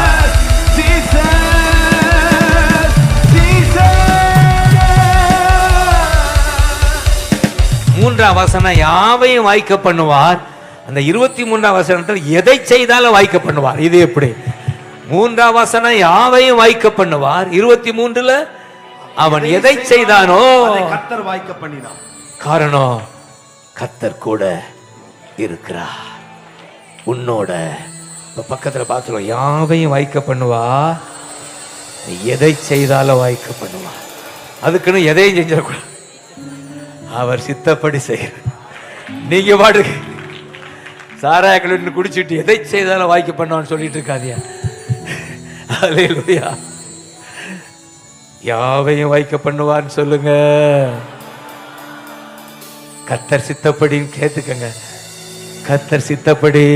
மூன்றாம் வசனம் யாவையும் வாய்க்க பண்ணுவார். அந்த 23ஆம் வசனத்தில் எதை செய்தாலும் வாய்க்க பண்ணுவார். இது எப்படி? மூன்றாம் வசனம் யாவையும் வாய்க்க பண்ணுவார். 23ல அவன் எதை செய்தானோ கர்த்தர் வாய்க்க பண்ணினான். காரணம் கர்த்தர் கூட இருக்கிறார் உன்னோட. பக்கத்துல பார்த்துருவோம். யாவையும் வாய்க்க பண்ணுவா. நீ எதை செய்தாலும் வாய்க்க பண்ணுவா. அதுக்குன்னு எதையும் செஞ்சிடக்கூடாது. அவர் சித்தப்படி செய்ய. நீங்க பாட்டு சாராய கல்லூரி குடிச்சிட்டு எதை செய்தாலும் வாய்க்க பண்ணுவான்னு சொல்லிட்டு இருக்காதியா. அல்லேலூயா. யாவையும் வாய்க்க பண்ணுவான்னு சொல்லுங்க. கர்த்தர் சித்தப்படின்னு கேட்டுக்கங்க. கர்த்தர் சித்தப்படி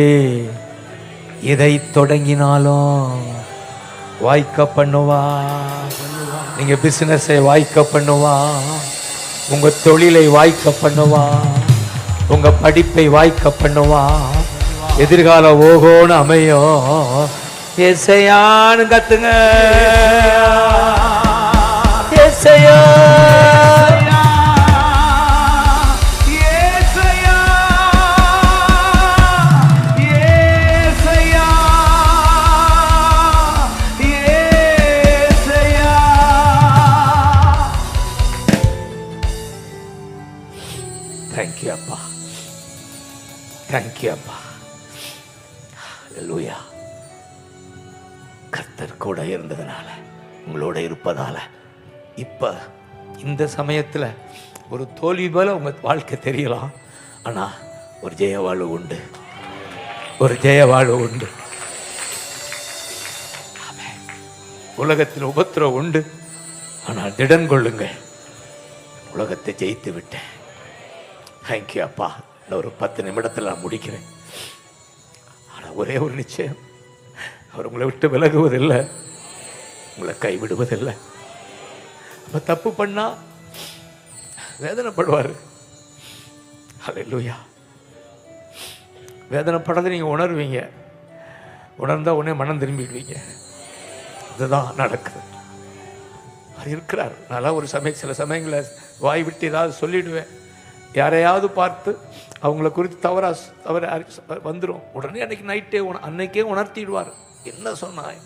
எதை தொடங்கினாலும் வாய்க்க பண்ணுவா. நீங்க பிசினஸை வாய்க்க பண்ணுவா. உங்க தொழிலை வாய்க்க பண்ணுவா. உங்க படிப்பை வாய்க்க பண்ணுவா. எதிர்கால ஓகோன்னு அமையும். ஏசையான்னு கத்துங்க. ஏசையா தேங்க்யூ அப்பா. தேங்க்யூ அப்பா. அல்லேலூயா. கர்த்தர் கூட இருந்ததுனால, உங்களோட இருப்பதால இப்ப இந்த சமயத்துல ஒரு தோல்வி போல உங்க வாழ்க்கை தெரியலாம். ஆனா ஒரு ஜெய வாழ்வு உண்டு. ஒரு ஜெய வாழ்வு உண்டு. உலகத்தில் உபத்திரம் உண்டு. ஆனால் திடன் கொள்ளுங்கள். உலகத்தை ஜெயித்து விட்டேன். தேங்க்யூ அப்பா. இன்னும் ஒரு 10 நிமிடத்தில் நான் முடிக்கிறேன். ஆனால் ஒரே ஒரு நிச்சயம், அவர் உங்களை விட்டு விலகுவதில்லை, உங்களை கைவிடுவதில்லை. அப்ப தப்பு பண்ணா வேதனைப்படுவார். அல்லேலூயா. வேதனைப்படாத நீங்க உணர்வீங்க. உணர்ந்தா உடனே மனம் திரும்பிடுவீங்க. இதுதான் நடக்குது. அவர் இருக்கிறார். நல்லா ஒரு சில சமயங்களில் வாய் விட்டு ஏதாவது சொல்லிடுவேன். யாரையாவது பார்த்து அவங்கள குறித்து தவற வந்துடும். உடனே அன்னைக்கே உணர்த்திடுவார். என்ன சொன்னாய்,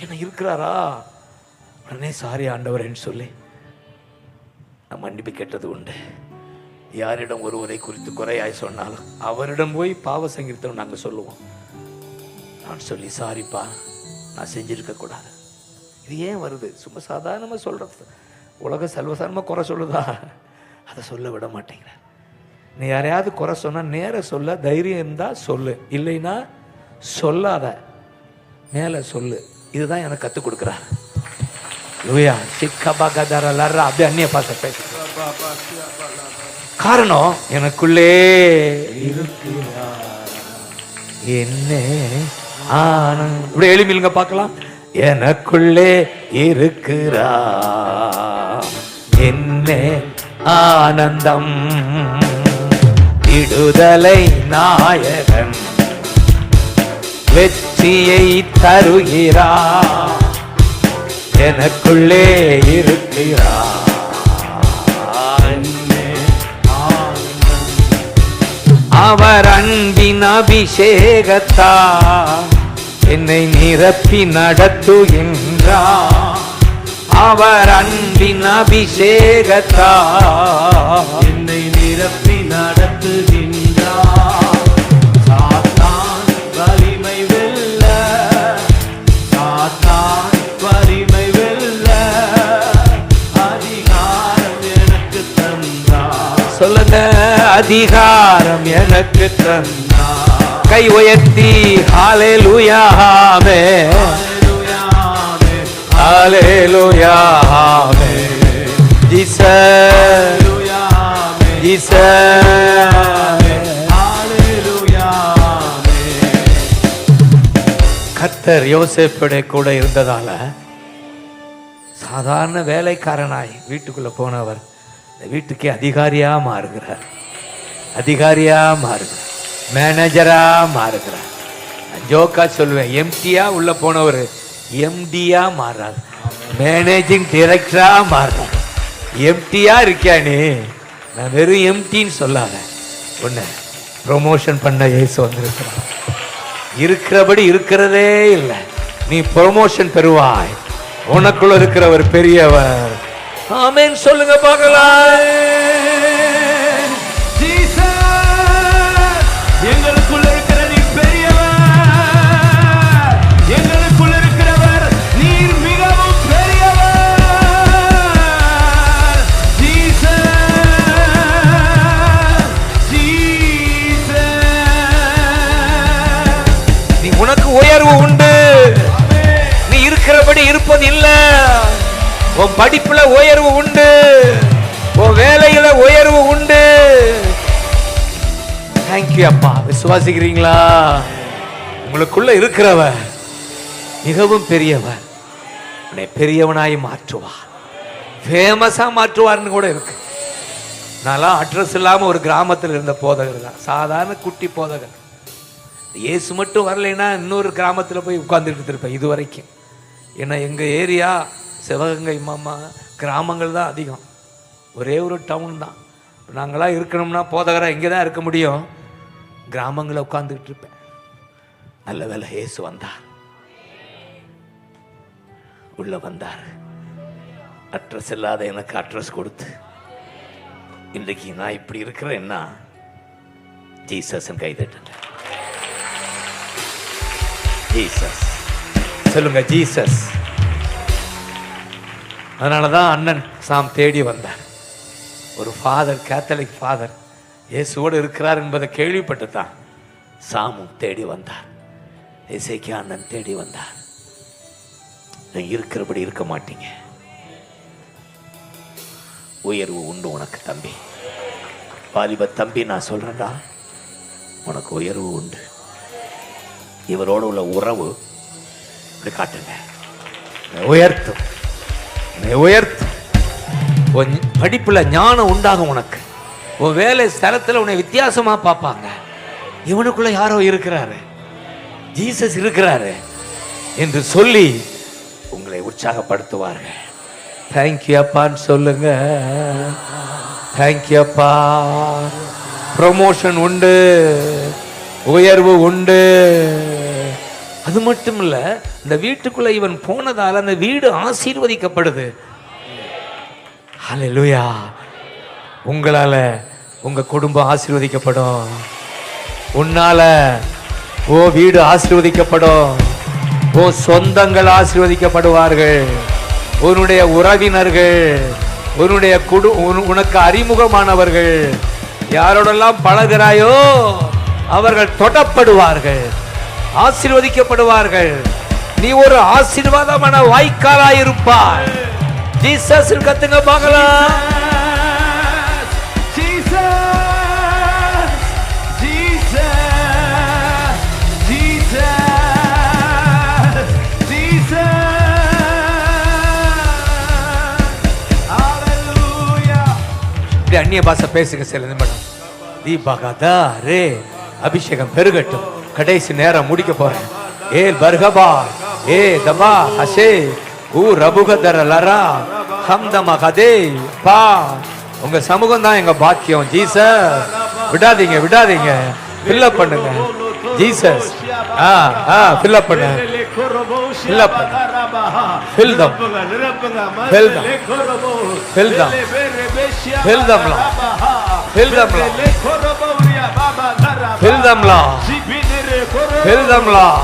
என்ன இருக்கிறாரா? உடனே சாரி ஆண்டவரேன்னு சொல்லி நான் மன்னிப்பு கேட்டது உண்டு. யாரிடம் ஒருவரை குறித்து குறையாய் சொன்னாலும் அவரிடம் போய் பாவ சங்கீர்த்தனம் நாங்கள் சொல்லுவோம். நான் சொல்லி சாரிப்பா, நான் செஞ்சிருக்க கூடாது. இது ஏன் வருது? சும்மா சாதாரணமாக சொல்றது. உலக சர்வசாதாரணமாக குறை சொல்லுதா? அதை சொல்ல விட மாட்டேங்கிற. நீ யாரையாவது குறை சொன்னா நேர சொல்ல தைரியம் இருந்தா சொல்லு, இல்லைன்னா சொல்லாத, மேல சொல்லு. இதுதான் எனக்கு கற்றுக் கொடுக்குறாரு. லூயா சிக்கபாகதர லர்ரா அப்படியே அந்நிய பாச பேச. காரணம் எனக்குள்ளே என்ன ஆனந்தம். இப்படி எளிமையிலுங்க பார்க்கலாம். எனக்குள்ளே இருக்கிறா என்ன ஆனந்தம், விடுதலை நாயகன் வெற்றியை தருகிறா, எனக்குள்ளே இருக்கிறா. அவர் அன்பின் அபிஷேகத்தா என்னை நிரப்பி நடத்துகின்றார். அவர் அன்பின் அபிஷேகத்தா என்னை நிரப்பி நடத்துகின்றார். சாத்தான் வலிமை வெல்ல, சாத்தான் வலிமை வெல்ல அதிகாரம் எனக்கு தந்தார். சொல்லுங்க, அதிகாரம் எனக்கு தந்தார். கை உயர்த்தி ஹalleluya ஆமென் ஹalleluya ஆமென் ஜீசஸ் ஜீசஸ் கர்த்தர் யோசேப்போட கூட இருந்ததால சாதாரண வேலைக்காரனாய் வீட்டுக்குள்ள போனவர் இந்த வீட்டுக்கே அதிகாரியா மாறுகிறார், அதிகாரியா மாறுகிறார், மேனேஜரா மாறுகிறார். ஜோக்கா சொல்லுவேன், எம்டியா உள்ள போனவர் எம்டியா மாறார், மேனேஜிங் டைரக்டரா மாறுறார். எம்டியா இருக்கியா நீ? நான் வெறும் எம்டின்னு சொல்லாத, உன்னை ப்ரொமோஷன் பண்ண இயேசு வந்திருக்கிறார். இருக்கிறபடி இருக்கிறதே இல்லை, நீ ப்ரொமோஷன் பெறுவாய். உனக்குள்ள இருக்கிறவர் பெரியவர். ஆமென் சொல்லுங்க பார்க்கலாம். எங்களுக்குள்ள இருக்கிற நீ பெரியவர், எங்களுக்குள்ள இருக்கிறவர் நீர் மிகவும் பெரியவர். நீ உனக்கு உயர்வு உண்டு, நீ இருக்கிறபடி இருப்பது இல்ல. உன் படிப்புல உயர்வு உண்டு, உன் வேலையில உயர்வு உண்டு. தேங்க்யூ அப்பா. விசுவாசிக்கிறீங்களா? உங்களுக்குள்ள இருக்கிறவர் மிகவும் பெரியவர், உன்னை பெரியவனாய் மாற்றுவார், ஃபேமஸா மாற்றுவார்னு கூட இருக்கு. நான்லாம் அட்ரஸ் இல்லாம ஒரு கிராமத்தில் இருந்த போதகர் தான், சாதாரண குட்டி போதகர். இயேசு மட்டும் வரலைன்னா இன்னொரு கிராமத்தில் போய் உட்கார்ந்துட்டு இருப்பேன் இது வரைக்கும். ஏன்னா எங்கள் ஏரியா சிவகங்கை மாமா கிராமங்கள் தான் அதிகம், ஒரே ஒரு டவுன் தான். நாங்களாம் இருக்கணும்னா போதகராக இங்கே தான் இருக்க முடியும், கிராமங்களில் உட்காந்துக்கிட்டு இருப்பேன். நல்ல வேலை இயேசு வந்தார், உள்ள வந்தார். அட்ரஸ் இல்லாத எனக்கு அட்ரஸ் கொடுத்து இன்றைக்கு நான் இப்படி இருக்கிறேன்னா ஜீசஸ் கைதட்ட. ஜீசஸ் சொல்லுங்க, ஜீசஸ். அதனாலதான் அண்ணன் சாம் தேடி வந்தார். ஒரு ஃபாதர், கேத்தலிக் ஃபாதர் இயேசுவோடு இருக்கிறார் என்பதை கேள்விப்பட்டு தான் சாமும் தேடி வந்தார், எசேக்கியா அண்ணன் தேடி வந்தார். நீங்க இருக்கிறபடி இருக்க மாட்டீங்க, உயர்வு உண்டு உனக்கு தம்பி. வாலிப தம்பி, நான் சொல்றேன்டா, உனக்கு உயர்வு உண்டு. இவரோடு உள்ள உறவு இப்படி காட்டுங்க, உயர்த்தும், உயர்த்தும். உன் படிப்புல ஞானம் உண்டாகும் உனக்கு. உன் வேலை ஸ்தலத்தில் உன்னை வித்தியாசமா பார்ப்பாங்க. இவனுக்குள்ள யாரோ இருக்கிறாரு, ஜீசஸ் இருக்கிறாரு என்று சொல்லி உங்களை உற்சாகப்படுத்துவார்கள். தேங்க்யூ அப்பான்னு சொல்லுங்க. தேங்க்யூ அப்பா. ப்ரமோஷன் உண்டு, உயர்வு உண்டு. அது மட்டும் இல்ல, இந்த வீட்டுக்குள்ள இவன் போனதால அந்த வீடு ஆசீர்வதிக்கப்படுது. ஹல்லேலூயா. உங்களால உங்க குடும்பம் ஆசீர்வதிக்கப்படும், உன்னால ஓ வீடு ஆசீர்வதிக்கப்படும், ஓ சொந்தங்கள் ஆசீர்வதிக்கப்படுவார்கள், உன்னுடைய உறவினர்கள், உன்னுடைய உனக்கு அறிமுகமானவர்கள், யாரோடெல்லாம் பழகிறாயோ அவர்கள் தொடப்படுவார்கள், ஆசீர்வதிக்கப்படுவார்கள். நீ ஒரு ஆசீர்வாதமான வாய்க்காலாயிருப்பாய். ஜீசஸ் கத்துங்க பார்க்கலாம். அந்நிய பாஷை பேசுங்க சில நிமிடம். தீபகதா ரே அபிஷேகம் பெருகட்டும். கடைசி நேரம் முடிக்க போறேன். ஏ பர்கபா ஏ தபா ஹஷே ஊ ரபுகதர லரா ஹம்தம கதே பா. உங்க சமூகம் தான் எங்க பாக்கியம். ஜீசஸ் விடாதீங்க, விடாதீங்க, ஃபில்லப் பண்ணுங்க. ஜீசஸ் ஃபில்லப் பண்ணுங்க, ஃபில்லப் பண்ணுங்க. Fill them. Fill them. Fill them. Fill them, Lord. Fill them, Lord. Fill them, Lord. Fill them, Lord.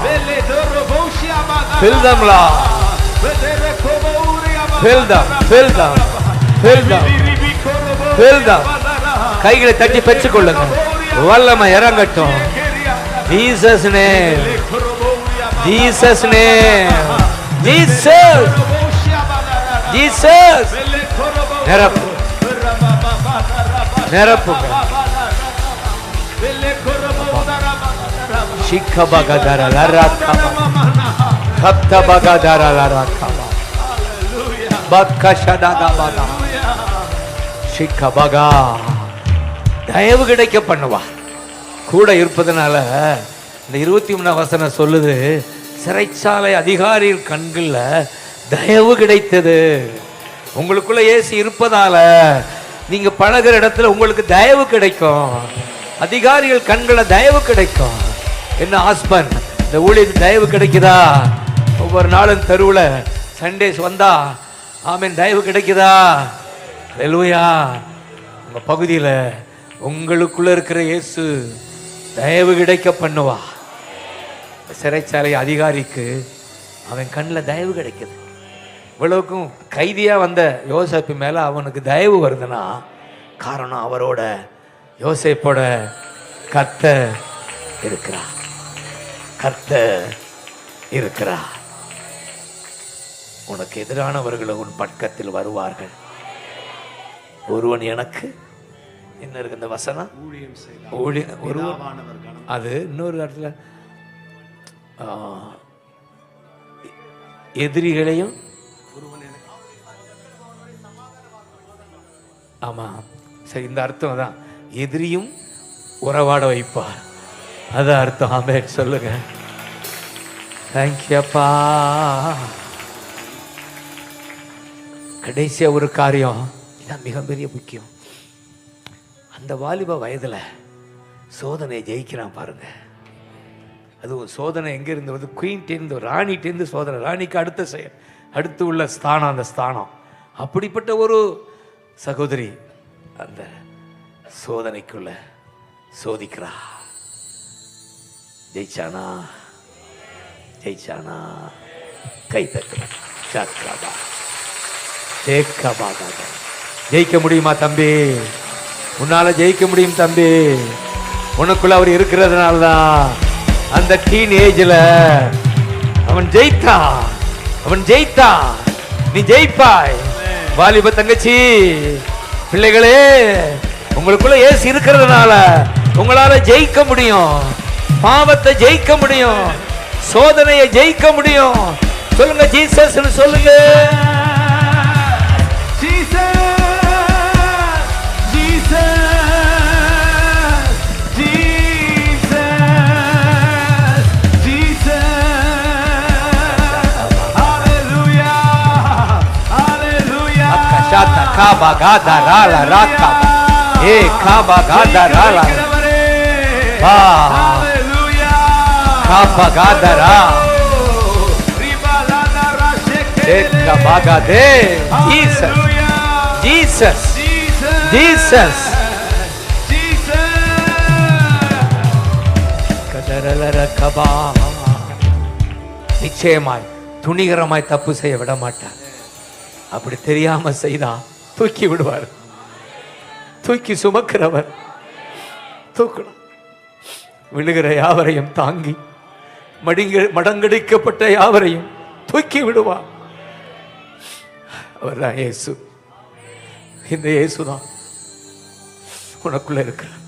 Fill them, Lord. Fill them. Fill them. Fill them. Fill them. கைகளை தட்டி பெற்றுக்கொள்ளுங்க. வல்லமை இறங்கட்டும், Jesus name. Jesus name. Jesus. Jesus. நிரப்பு. நிரப்புங்க. Shikabagara larakaba. Kaptabagara larakaba. Bakashadagabada. Shikabaga. தயவு கிடைக்க பண்ணுவா. கூட இருப்பதனால இந்த 23 வசனம் சொல்லுது, சிறைச்சாலை அதிகாரிகள் கண்கள்ல தயவு கிடைத்தது. உங்களுக்குள்ள இயேசு இருப்பதால நீங்க பழகுற இடத்துல உங்களுக்கு தயவு கிடைக்கும். அதிகாரிகள் கண்கள தயவு கிடைக்கும். என்ன ஹஸ்பண்ட், இந்த ஊழியத்துக்கு தயவு கிடைக்குதா? ஒவ்வொரு நாளும் தெருவுல சண்டேஸ் வந்தா ஆமென் தயவு கிடைக்குதா? ஹல்லேலூயா. உங்க பகுதியில் உங்களுக்குள்ள இருக்கிற இயேசு தயவு கிடைக்க பண்ணுவா. சிறைச்சாலை அதிகாரிக்கு அவன் கண்ணில் தயவு கிடைக்குது. இவ்வளவுக்கும் கைதியா வந்த யோசேப்பு மேல அவனுக்கு தயவு வருதுன்னா காரணம் அவரோட யோசேப்போட கர்த்தர் இருக்கிறார். கர்த்தர் இருக்கிறார். உனக்கு எதிரானவர்கள் உன் பக்கத்தில் வருவார்கள். ஒருவன் எனக்கு என்ன இருக்கு இந்த வசனம், அது இன்னொரு இடத்துல எதிரிகளையும் ஆமா சரி, இந்த அர்த்தம் தான், எதிரியும் உறவாட வைப்பார். அதான் அர்த்தம். ஆமென் சொல்லுங்க. தேங்க்யூப்பா. கடைசியா ஒரு காரியம், இதான் மிகப்பெரிய முக்கியம். அந்த வாலிப வயதுல சோதனை ஜெயிக்கிறான் பாருங்க. அதுவும் சோதனை எங்க இருந்து வந்து, குயின்டேருந்து ராணிட்டேருந்து சோதனை. ராணிக்கு அடுத்து உள்ள ஸ்தானம், அந்த ஸ்தானம். அப்படிப்பட்ட ஒரு சகோதரி அந்த சோதனைக்குள்ள சோதிக்கிறா. ஜெயிச்சானா? ஜெயிச்சானா? கை தட்டு. ஜெயிக்க முடியுமா தம்பி? உன்னால ஜெயிக்க முடியும் தம்பி. உனக்குள்ள அவர் இருக்கிறதுனால தான் அந்த டீன் ஏஜ்ல அவன் ஜெயித்தான். அவன் ஜெயித்தான். நீ ஜெயிப்பாய். வாலிப தங்கச்சி, பிள்ளைகளே, உங்களுக்குள்ள இயேசு இருக்கிறதுனால உங்களால ஜெயிக்க முடியும். பாவத்தை ஜெயிக்க முடியும். சோதனையை ஜெயிக்க முடியும். சொல்லுங்க ஜீசஸ் சொல்லுங்க. Kabagadara raka, kabagadara, kabagadara, kabagade, Jesus, Jesus, Jesus, kadarala kaba. நிச்சயமாய் துணிகரமாய் தப்பு செய்ய விட மாட்டார். அப்படி தெரியாம செய்தா தூக்கி விடுவார். தூக்கி சுமக்கிறவர் தூக்கணும். விழுகிற யாவரையும் தாங்கி மடங்கடிக்கப்பட்ட யாவரையும் தூக்கி விடுவார். அவர் தான் இயேசு. இந்த இயேசுதான் உனக்குள்ள இருக்கிறார்.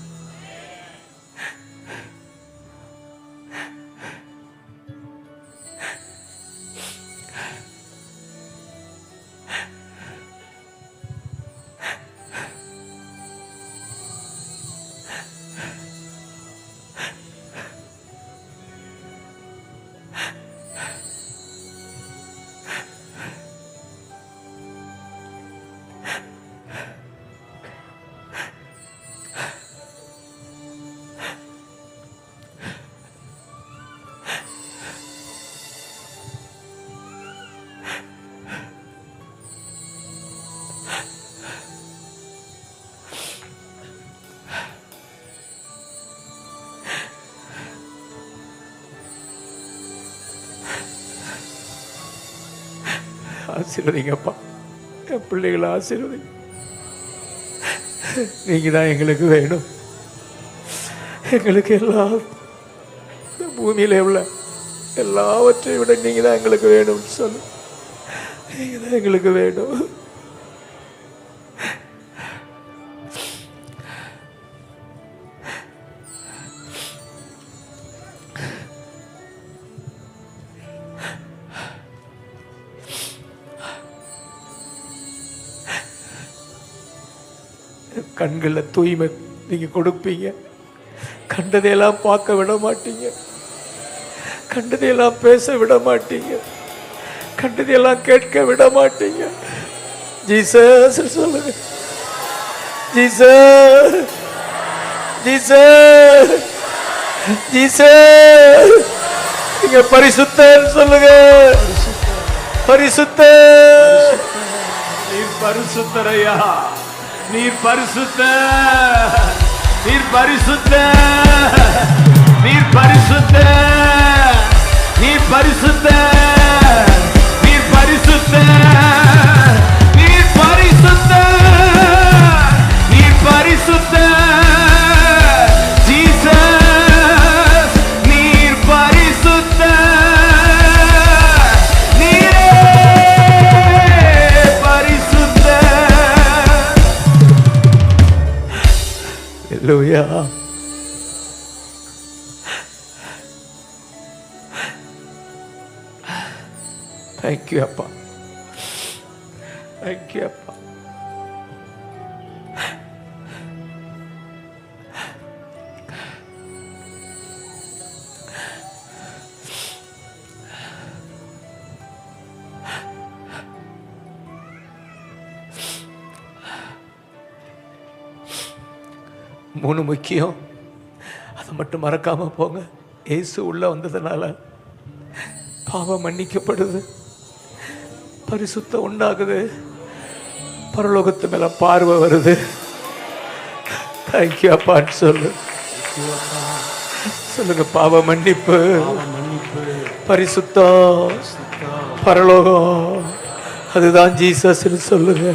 ஆசீர்வதிங்கப்பா. என் பிள்ளைகளை ஆசீர்வதிங்க. நீங்க தான் எங்களுக்கு வேணும். எங்களுக்கு எல்லாம் பூமியில உள்ள எல்லாவற்றையும் விட நீங்க தான் எங்களுக்கு வேணும்னு சொல்லு. நீங்க தான் எங்களுக்கு வேணும். கண்களில் தூய்மை நீங்க கொடுப்பீங்க. கண்டதையெல்லாம் பார்க்க விட மாட்டீங்க. கண்டதையெல்லாம் பேச விட மாட்டீங்க. கண்டதையெல்லாம் கேட்க விட மாட்டீங்க. ஜீசஸ் சொல்லுங்க. Jesus Jesus Jesus. நீங்க பரிசுத்தர் சொல்லுங்க. பரிசுத்தர். நீர் பரிசுத்தரையா. நீர் பரிசுத்த. நீர் பரிசுத்த. நீர் பரிசுத்த. நீர் பரிசுத்த. நீர் பரிசுத்த. நீர் பரிசுத்த. நீர் பரிசுத்த. ஜீசஸ் நீர் பரிசுத்த. நீரே பரிசுத்த. ஹல்லேலூயா. Thank you, அப்பா. Thank you, அப்பா. மூணு முக்கியம், அதை மட்டும் மறக்காம போங்க. இயேசு உள்ள வந்ததுனால பாவம் மன்னிக்கப்படுது, பரிசுத்தம் உண்டாகுது, பரலோகத்து மேல பார்வை வருது. தேங்க்யூ அப்பான்னு சொல்லு. சொல்லுங்க. பாவ மன்னிப்பு, பரிசுத்தம், பரலோகம், அதுதான் ஜீசஸ்ன்னு சொல்லுங்க.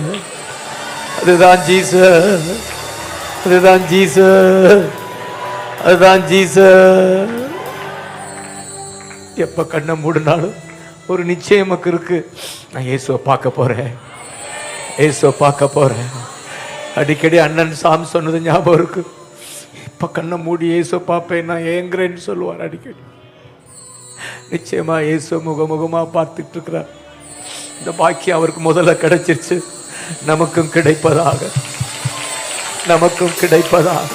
அதுதான் ஜீசஸ். அதுதான் ஜீசஸ். அதுதான் ஜீசஸ். எப்ப கண்ணை மூடினாலும் ஒரு நிச்சயம் நமக்கு இருக்கு. நான் இயேசுவை பார்க்க போறேன், இயேசுவை பார்க்க போறேன். அடிக்கடி அண்ணன் சாம் சொன்னது ஞாபகம் இருக்கு. இப்ப கண்ணை மூடி இயேசுவை பார்ப்பேன், நான் ஏங்குறேன்னு சொல்லுவார் அடிக்கடி. நிச்சயமா இயேசு முகமுகமா பார்த்துட்டு இருக்கிறார். இந்த பாக்கியம் அவருக்கு முதல்ல கிடைச்சிருச்சு. நமக்கும் கிடைப்பதாக, நமக்கும் கிடைப்பதாக.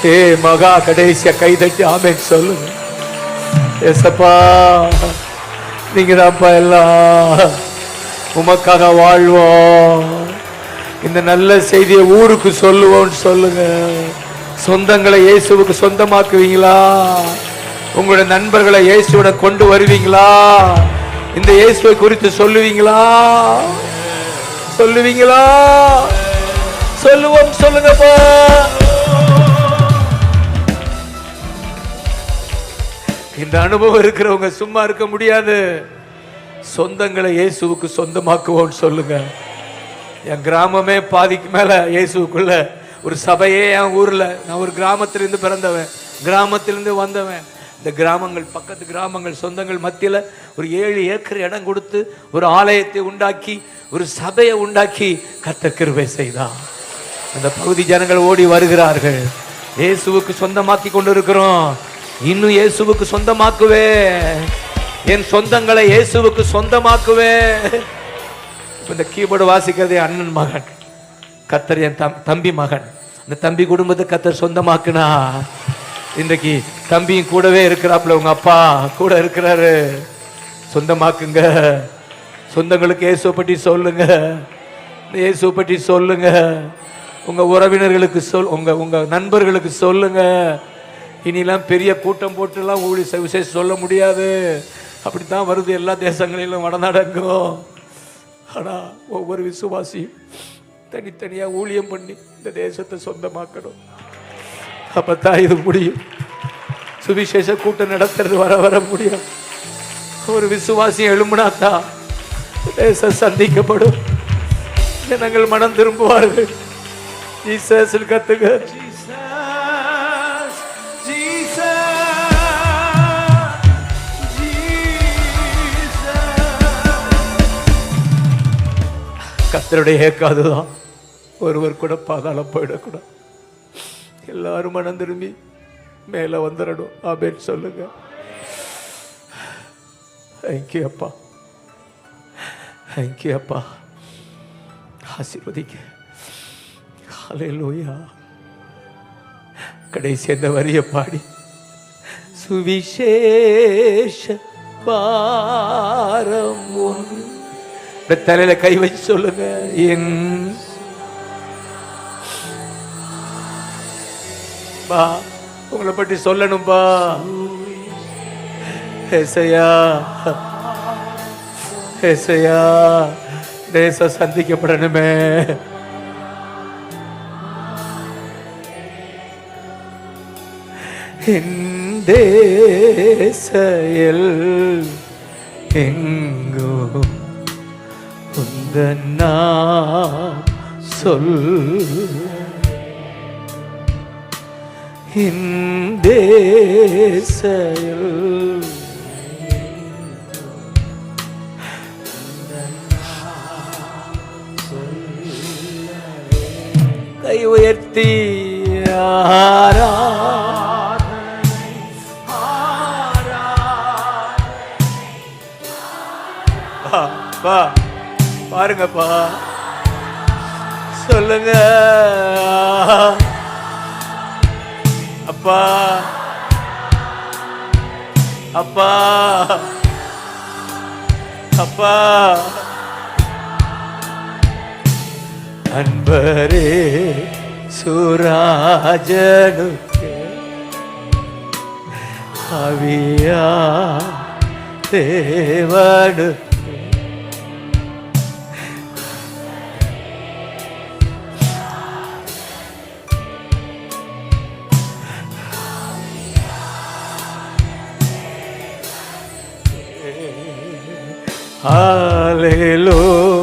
ஏ மகா கடைசிய கைதட்டி ஆமென் சொல்லுங்க. ஏசப்பா நீங்க தான்ப்பா எல்லாம், உமக்காக வாழ்வோம், இந்த நல்ல செய்தியை ஊருக்கு சொல்லுவோம்னு சொல்லுங்க. சொந்தங்களை இயேசுவுக்கு சொந்தமாக்குவீங்களா? உங்களுடைய நண்பர்களை இயேசுவோட கொண்டு வருவீங்களா? இந்த இயேசுவை குறித்து சொல்லுவீங்களா? சொல்லுவீங்களா? சொல்லுவோம் சொல்லுங்கப்பா. இந்த அனுபவம் இருக்கிறவங்க சும்மா இருக்க முடியாது. சொந்தங்களை இயேசுவுக்கு சொந்தமாக்குவோம்னு சொல்லுங்க. என் கிராமமே பாதிக்கு மேல இயேசுக்குள்ள ஒரு சபையே என் ஊர்ல. நான் ஒரு கிராமத்திலிருந்து பிறந்தவன், கிராமத்திலிருந்து வந்தவன். இந்த கிராமங்கள், பக்கத்து கிராமங்கள், சொந்தங்கள் மத்தியில ஒரு 7 ஏக்கர் இடம் கொடுத்து ஒரு ஆலயத்தை உண்டாக்கி, ஒரு சபையை உண்டாக்கி கர்த்தர் கிருபை செய்தார். அந்த பகுதி ஜனங்கள் ஓடி வருகிறார்கள். இயேசுவுக்கு சொந்தமாக்கி கொண்டு இருக்கிறோம். இன்னும் இயேசுவுக்கு சொந்தமாக்குவே, என் சொந்தங்களை இயேசுவுக்கு சொந்தமாக்குவே. இந்த கீபோர்டு வாசிக்கிறதே அண்ணன் மகன், கர்த்தர் என் தம்பி மகன். அந்த தம்பி குடும்பத்தை கர்த்தர் சொந்தமாக்குனா, இன்றைக்கு தம்பியும் கூடவே இருக்கிறாப்புல, உங்க அப்பா கூட இருக்கிறாரு. சொந்தமாக்குங்க. சொந்தங்களுக்கு இயேசுவை பற்றி சொல்லுங்க, இயேசுவை பற்றி சொல்லுங்க. உங்க உறவினர்களுக்கு உங்க நண்பர்களுக்கு சொல்லுங்க. இனிலாம் பெரிய கூட்டம் போட்டுலாம் விசேஷம் சொல்ல முடியாது. அப்படித்தான் வருது எல்லா தேசங்களிலும் வடநாடங்கும். ஆனா ஒவ்வொரு விசுவாசியும் தனித்தனியா ஊழியம் பண்ணி இந்த தேசத்தை சொந்தமாக்கணும். அப்பதான் இது முடியும். சுவிசேஷ கூட்டம் நடத்துறது வர வர முடியும். ஒரு விசுவாசி எழும்பினாத்தான் தேசம் சந்திக்கப்படும். ஜனங்கள் மனம் திரும்புவார்கள். ஜீசஸ் கத்துங்க. கர்த்தருடைய ஏக்காதுதான். ஒருவர் கூட பாதாளம் போயிடக்கூடாது. எல்லாரும் மனம் திரும்பி மேல வந்துடணும். ஆமென் சொல்லுங்க. தேங்க்யூ அப்பா, தேங்க்யூ அப்பா. ஆசீர்வதிக்க. ஹல்லேலூயா. கடைசி அந்த வரிய பாடி சுவிசேஷ பாரம் ஒன்று தலையில கை வச்சு சொல்லுங்க. என் பா உங்களை பற்றி சொல்லணும்பா. ஏசையா, ஏசையா, தேசம் சந்திக்கப்படணுமே. என் தேசையில் எங்கோ உந்தன் நாம் சொல். என் தேசையில் கை உயர்த்தி பாருங்கப்பா, சொல்லுங்க அப்பா, அப்பா, அப்பா. அன்பரே சுராஜனுக்கு அவியா தேவனுக்கு ஹல்லேலூயா.